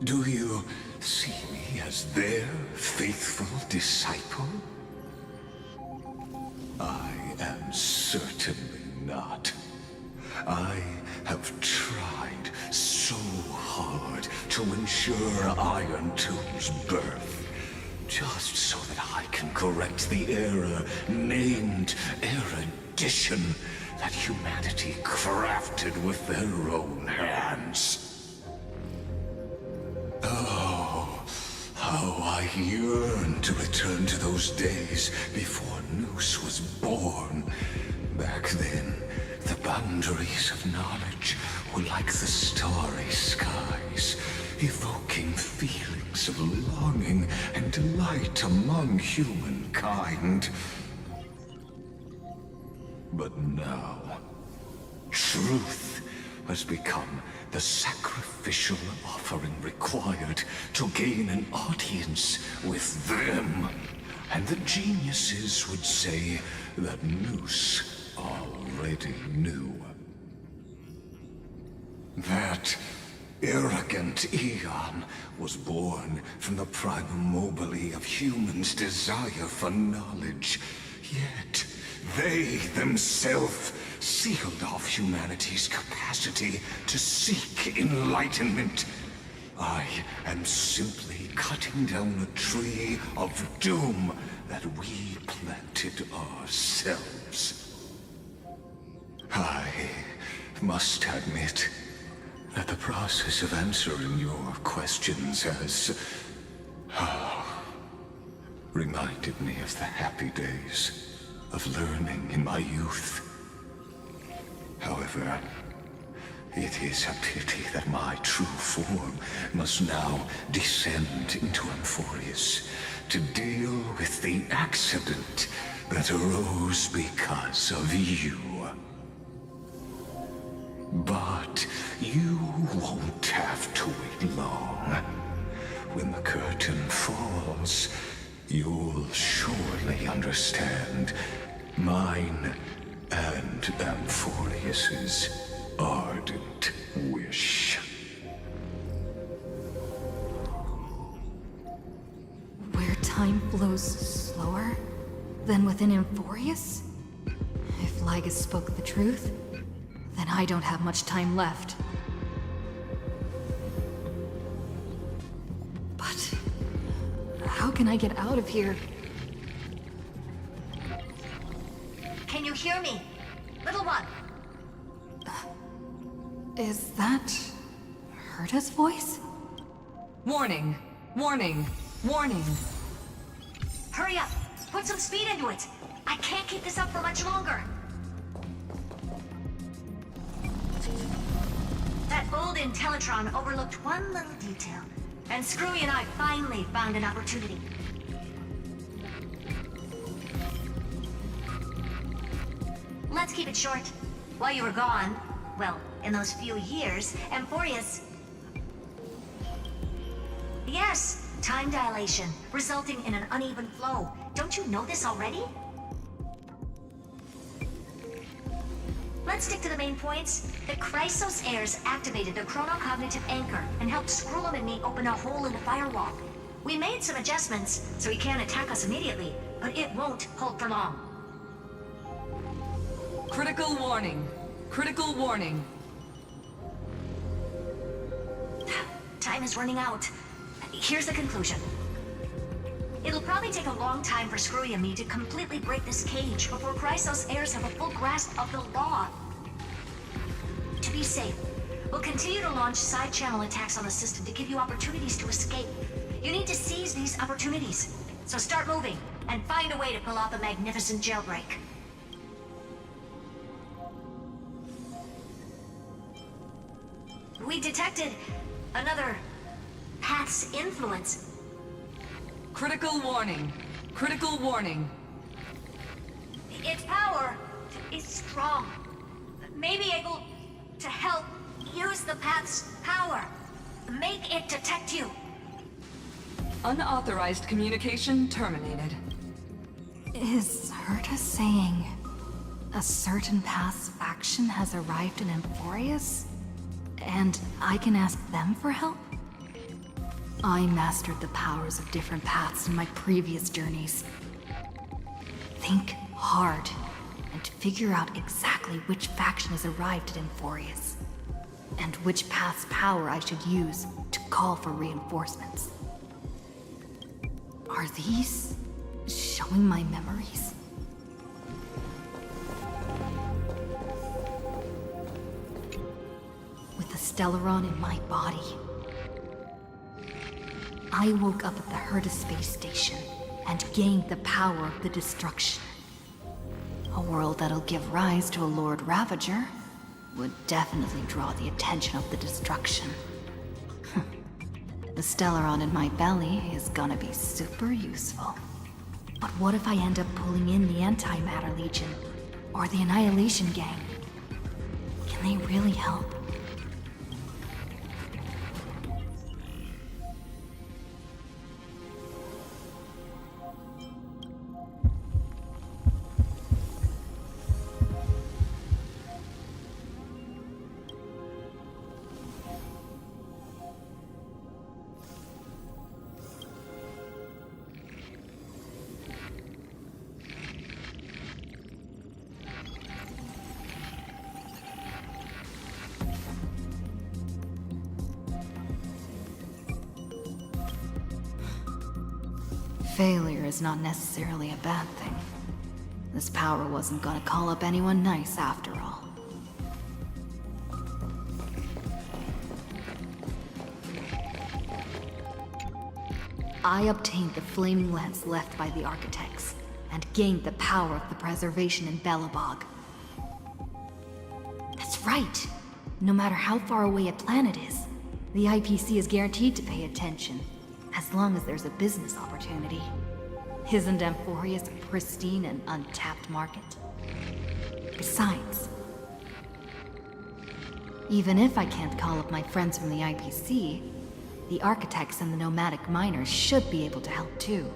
Do you see me as their faithful disciple? I am certainly not. I have tried so hard to ensure Iron Two's birth, just so that I can correct the error named erudition that humanity crafted with their own hands. Oh, how I yearn to return to those days before Noose was born. Back then, the boundaries of knowledge were like the starry skies, evoking feelings of longing and delight among humankind. But now, truth has become the sacrificial offering required to gain an audience with them. And the geniuses would say that Noose already knew. That arrogant Eon was born from the primomobile of humans' desire for knowledge. Yet, they themselves sealed off humanity's capacity to seek enlightenment. I am simply cutting down a tree of doom that we planted ourselves. I must admit that the process of answering your questions has reminded me of the happy days of learning in my youth. However, it is a pity that my true form must now descend into Amphorius to deal with the accident that arose because of you. But you won't have to wait long. When the curtain falls, you'll surely understand mine and Amphorius's ardent wish. Where time flows slower than within Amphorius? If Lygus spoke the truth, then I don't have much time left. But how can I get out of here? Can you hear me? Little one. Is that Herta's voice? Warning! Warning! Warning! Hurry up! Put some speed into it! I can't keep this up for much longer! That old Intellitron overlooked one little detail, and Screwy and I finally found an opportunity. Let's keep it short. While you were gone, well, in those few years, Amphorius... Yes, time dilation, resulting in an uneven flow. Don't you know this already? Let's stick to the main points. The Chrysos heirs activated the chronocognitive anchor and helped Skrullum and me open a hole in the firewall. We made some adjustments, so he can't attack us immediately, but it won't hold for long. Critical warning. Critical warning. Time is running out. Here's the conclusion. It'll probably take a long time for Screwy and me to completely break this cage before Chrysos heirs have a full grasp of the law. To be safe, we'll continue to launch side-channel attacks on the system to give you opportunities to escape. You need to seize these opportunities. So start moving, and find a way to pull off a magnificent jailbreak. We detected another path's influence. Critical warning. Critical warning. Its power is strong. May be able to help use the path's power. Make it detect you. Unauthorized communication terminated. Is Herta saying a certain path's faction has arrived in Amphorius? And I can ask them for help? I mastered the powers of different paths in my previous journeys. Think hard and figure out exactly which faction has arrived at Emphorius, and which path's power I should use to call for reinforcements. Are these showing my memories? With the Stellaron in my body, I woke up at the Herta space station and gained the power of the destruction. A world that'll give rise to a Lord Ravager would definitely draw the attention of the destruction. The Stellaron in my belly is gonna be super useful. But what if I end up pulling in the Antimatter Legion or the Annihilation Gang? Can they really help? Failure is not necessarily a bad thing. This power wasn't gonna call up anyone nice after all. I obtained the flaming lance left by the architects, and gained the power of the preservation in Belobog. That's right! No matter how far away a planet is, the IPC is guaranteed to pay attention, as long as there's a business opportunity. Isn't Emphorius a pristine and untapped market? Besides, even if I can't call up my friends from the IPC, the architects and the nomadic miners should be able to help too.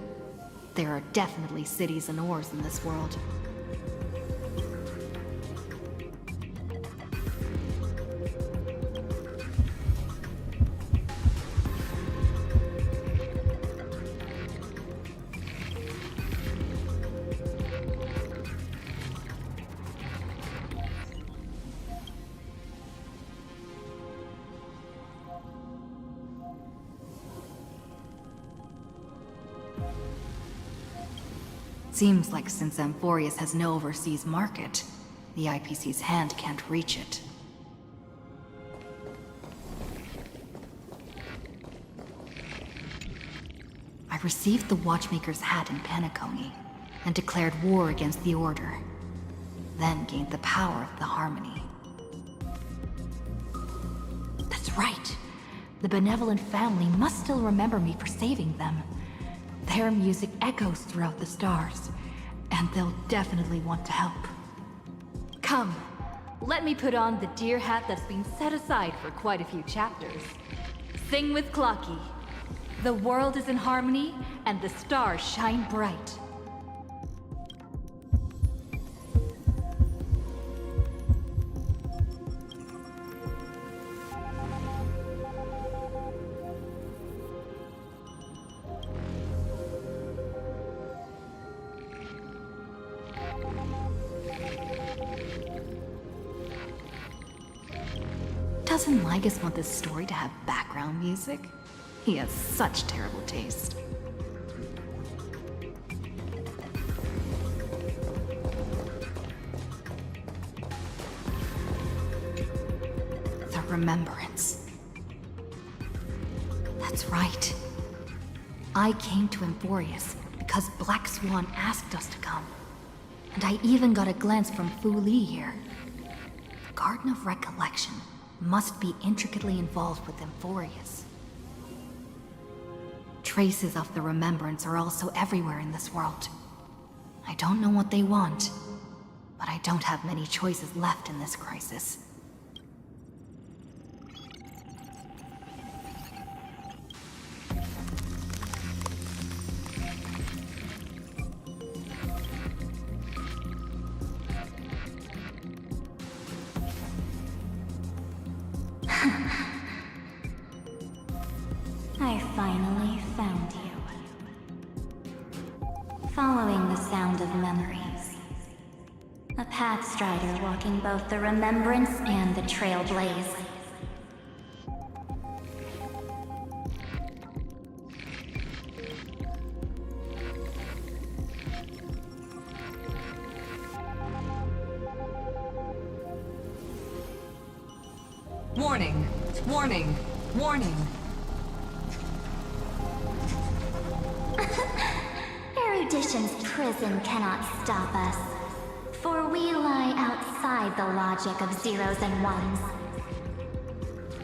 There are definitely cities and ores in this world. Seems like since Emphorius has no overseas market, the IPC's hand can't reach it. I received the Watchmaker's hat in Penacony, and declared war against the Order. Then gained the power of the Harmony. That's right! The benevolent family must still remember me for saving them. Their music echoes throughout the stars, and they'll definitely want to help. Come, let me put on the deer hat that's been set aside for quite a few chapters. Sing with Clocky. The world is in harmony, and the stars shine bright. Doesn't Ligus want this story to have background music? He has such terrible taste. The Remembrance. That's right. I came to Emphorius because Black Swan asked us to come. And I even got a glance from Fu Li here. The Garden of Recollection must be intricately involved with Emphorius. Traces of the Remembrance are also everywhere in this world. I don't know what they want, but I don't have many choices left in this crisis. I finally found you. Following the sound of memories. A Pathstrider walking both the Remembrance and the Trailblaze. Warning, warning, warning. Erudition's prison cannot stop us, for we lie outside the logic of zeros and ones.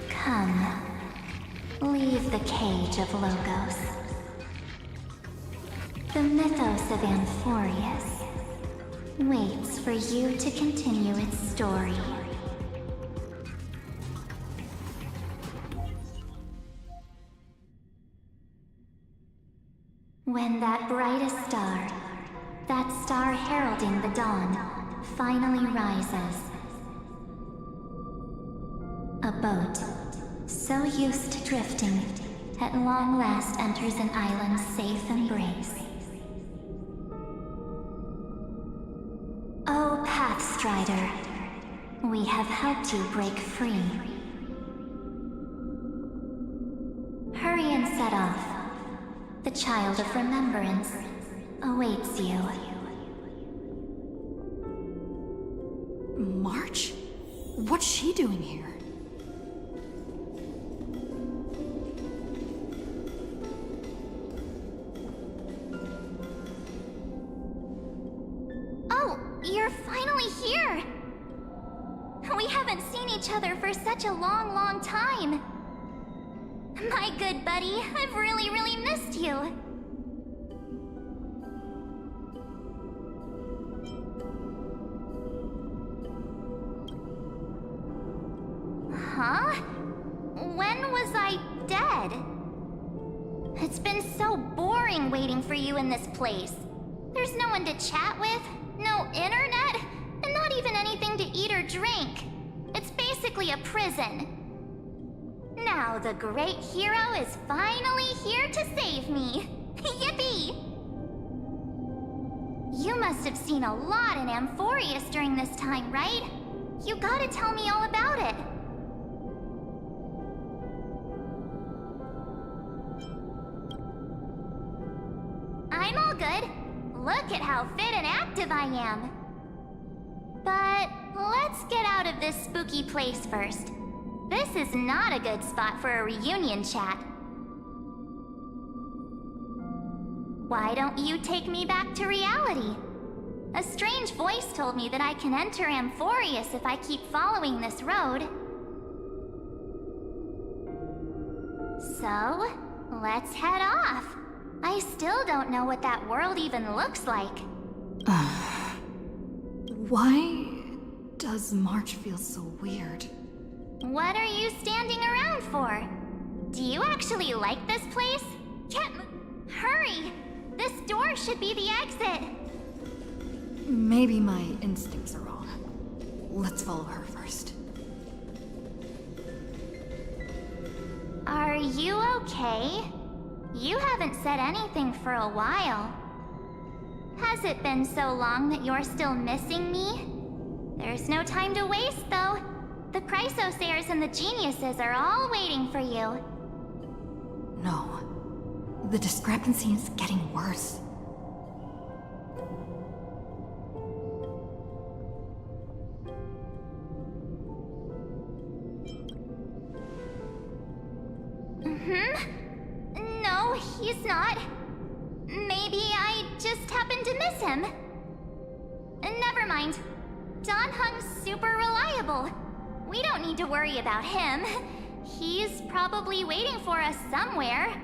Come, leave the cage of Logos. The mythos of Amphorius waits for you to continue its story. When that brightest star, that star heralding the dawn, finally rises, a boat, so used to drifting, at long last enters an island's safe embrace. Oh, Pathstrider, we have helped you break free. Hurry and set off. The Child of Remembrance awaits you. March? What's she doing here? Oh, you're finally here! We haven't seen each other for such a long, long time. My good buddy, I've really, really missed you. Huh? When was I dead? It's been so boring waiting for you in this place. There's no one to chat with, no internet, and not even anything to eat or drink. It's basically a prison. Now the great hero is finally here to save me. Yippee! You must have seen a lot in Amphorius during this time, right? You gotta tell me all about it. I'm all good. Look at how fit and active I am. But let's get out of this spooky place first. This is not a good spot for a reunion chat. Why don't you take me back to reality? A strange voice told me that I can enter Amphorius if I keep following this road. So, let's head off. I still don't know what that world even looks like. Why does March feel so weird? What are you standing around for? Do you actually like this place? Hurry! This door should be the exit. Maybe my instincts are wrong. Let's follow her first. Are you okay? You haven't said anything for a while. Has it been so long that you're still missing me? There's no time to waste, though. The Chrysosairs and the Geniuses are all waiting for you. No. The discrepancy is getting worse. No, he's not. Maybe I just happened to miss him. Never mind. Don Hung's super reliable. We don't need to worry about him. He's probably waiting for us somewhere.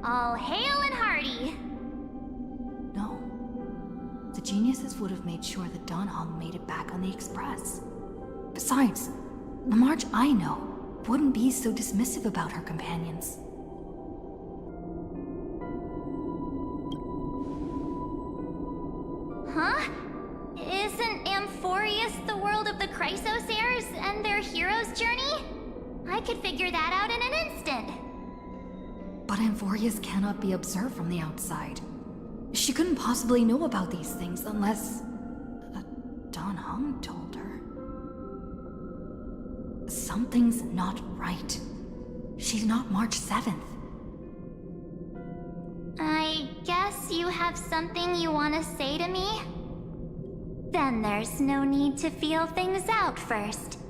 All hail and hearty. No. The Geniuses would have made sure that Don Hung made it back on the Express. Besides, the March I know wouldn't be so dismissive about her companions. Huh? Isn't Amphorius the world of the Chrysosairs and their hero's journey? I could figure that out in an instant. But Amphorius cannot be observed from the outside. She couldn't possibly know about these things unless... Don Hung. Mom told her. Something's not right. She's not March 7th. I guess you have something you want to say to me? Then there's no need to feel things out first.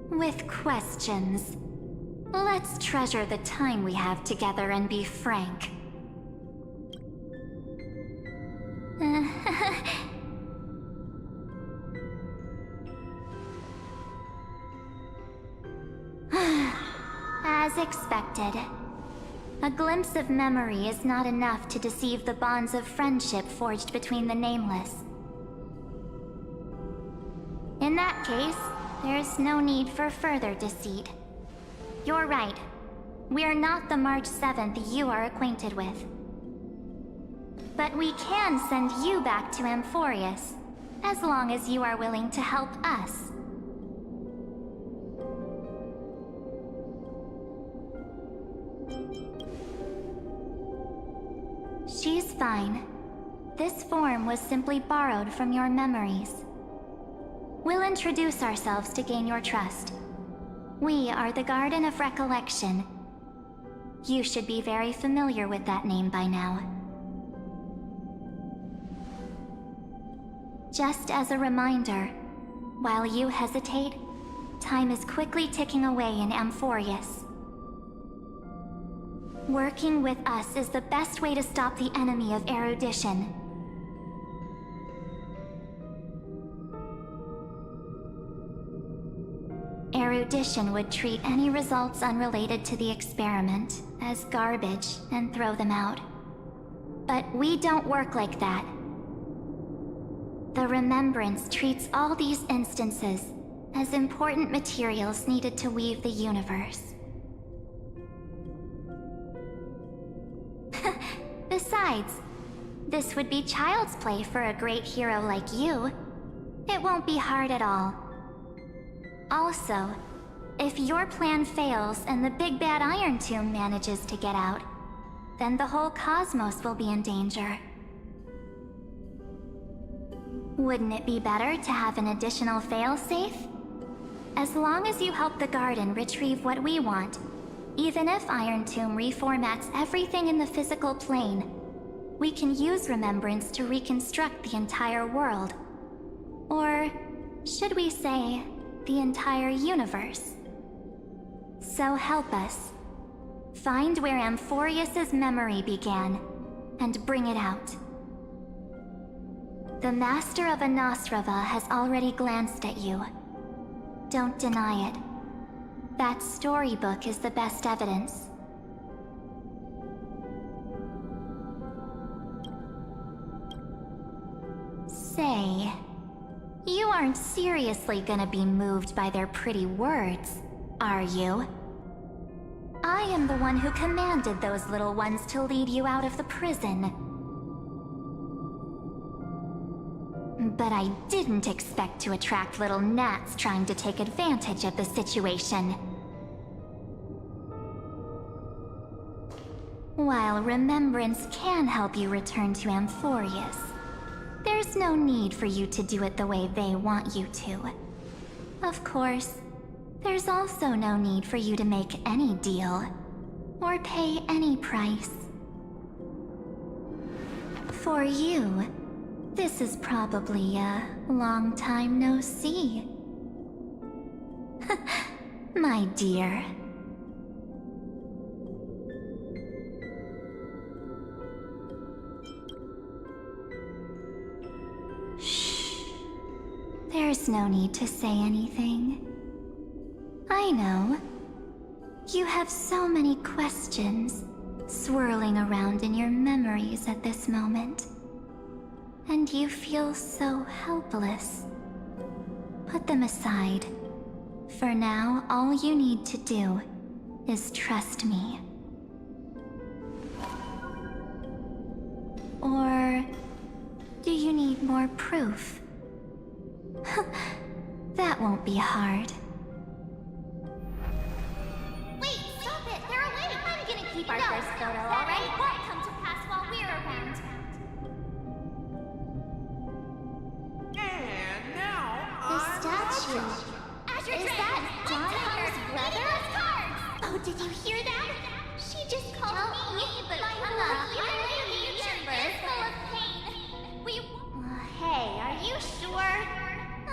With questions. Let's treasure the time we have together and be frank. As expected. A glimpse of memory is not enough to deceive the bonds of friendship forged between the Nameless. In that case, there's no need for further deceit. You're right. We're not the March 7th you are acquainted with. But we can send you back to Amphorius, as long as you are willing to help us. She's fine. This form was simply borrowed from your memories. We'll introduce ourselves to gain your trust. We are the Garden of Recollection. You should be very familiar with that name by now. Just as a reminder, while you hesitate, time is quickly ticking away in Amphorius. Working with us is the best way to stop the enemy of erudition. Erudition would treat any results unrelated to the experiment as garbage and throw them out. But we don't work like that. The Remembrance treats all these instances as important materials needed to weave the universe. Besides, this would be child's play for a great hero like you. It won't be hard at all. Also, if your plan fails and the big bad Iron Tomb manages to get out, then the whole cosmos will be in danger. Wouldn't it be better to have an additional failsafe? As long as you help the Garden retrieve what we want, even if Iron Tomb reformats everything in the physical plane, we can use Remembrance to reconstruct the entire world. Or, should we say, the entire universe. So help us. Find where Amphorius's memory began, and bring it out. The Master of Anosrava has already glanced at you. Don't deny it. That storybook is the best evidence. Say, you aren't seriously gonna be moved by their pretty words, are you? I am the one who commanded those little ones to lead you out of the prison. But I didn't expect to attract little gnats trying to take advantage of the situation. While Remembrance can help you return to Amphorius, there's no need for you to do it the way they want you to. Of course, there's also no need for you to make any deal, or pay any price. For you, this is probably a long time no see. My dear. Shh. There's no need to say anything. I know. You have so many questions swirling around in your memories at this moment. And you feel so helpless. Put them aside. For now, all you need to do is trust me. Or do you need more proof? That won't be hard. Wait, stop it! They're awake! I'm gonna keep our first photo, alright? Won't come to pass while we're around. And now, did you hear that? She just called me, but my future is full of pain. Hey, are you sure?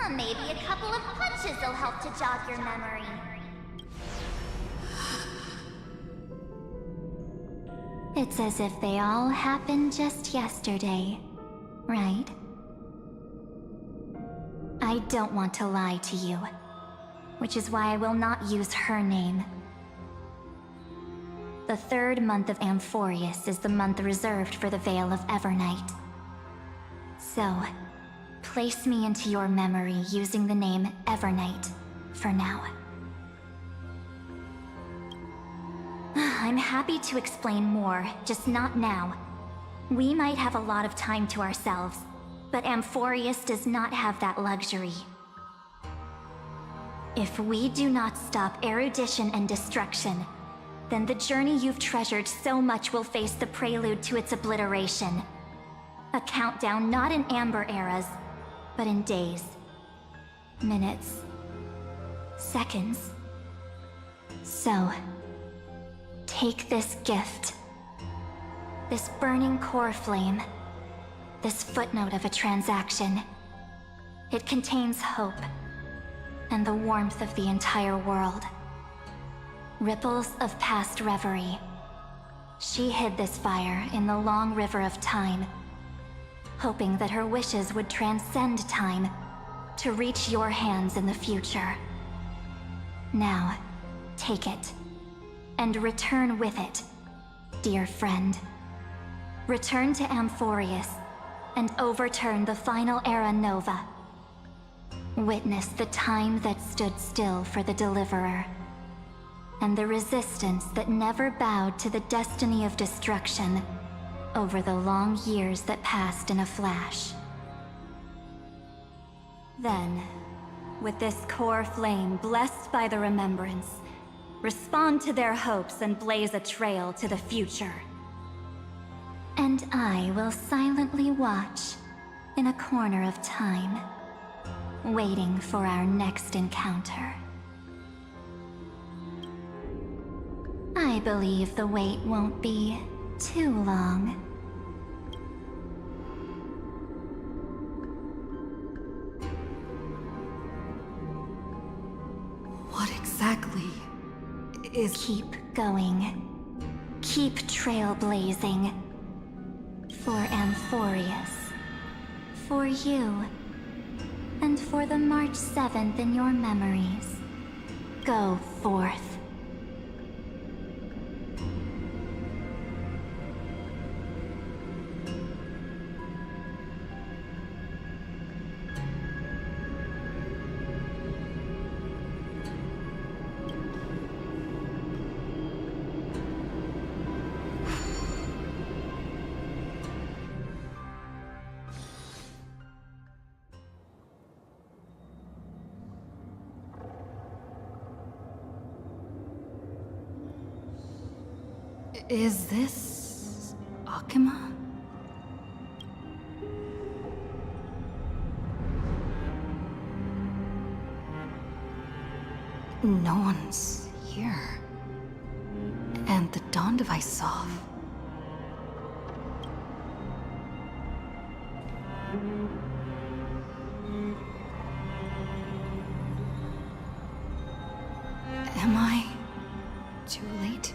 Maybe a couple of punches will help to jog your memory. It's as if they all happened just yesterday, right? I don't want to lie to you, which is why I will not use her name. The 3rd month of Amphorius is the month reserved for the Veil of Evernight. So, place me into your memory using the name Evernight for now. I'm happy to explain more, just not now. We might have a lot of time to ourselves, but Amphorius does not have that luxury. If we do not stop erudition and destruction, then the journey you've treasured so much will face the prelude to its obliteration. A countdown not in amber eras, but in days, minutes, seconds. So, take this gift. This burning core flame. This footnote of a transaction. It contains hope and the warmth of the entire world. Ripples of past reverie. She hid this fire in the long river of time, hoping that her wishes would transcend time to reach your hands in the future. Now, take it, and return with it, dear friend. Return to Amphorius, and overturn the final era Nova. Witness the time that stood still for the Deliverer, and the resistance that never bowed to the destiny of destruction over the long years that passed in a flash. Then, with this core flame blessed by the remembrance, respond to their hopes and blaze a trail to the future. And I will silently watch in a corner of time, waiting for our next encounter. I believe the wait won't be too long. What exactly is... Keep going. Keep trailblazing. For Amphorius. For you. And for the March 7th in your memories. Go forth. Is this... Akima? No one's here. And the dawn device off. Am I too late?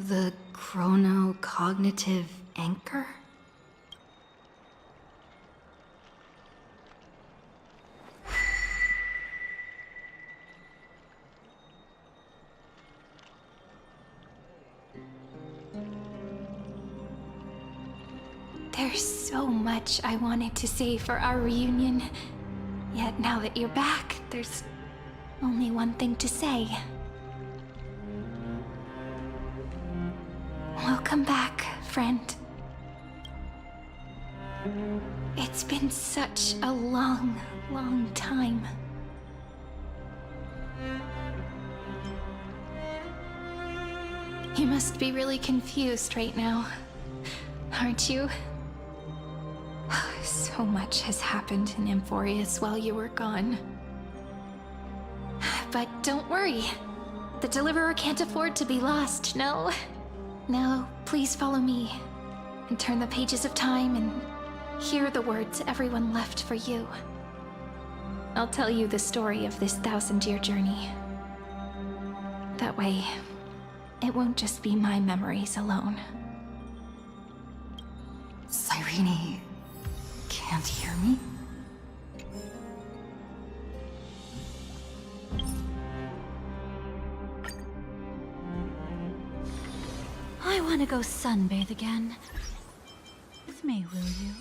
The chronocognitive anchor? There's so much I wanted to say for our reunion. Yet now that you're back, there's only one thing to say. Welcome back, friend. It's been such a long, long time. You must be really confused right now, aren't you? So much has happened in Emphorius while you were gone. But don't worry. The Deliverer can't afford to be lost, no? Now, please follow me, and turn the pages of time and hear the words everyone left for you. I'll tell you the story of this 1,000-year journey. That way, it won't just be my memories alone. Cyrene can't hear me? I want to go sunbathe again. With me, will you?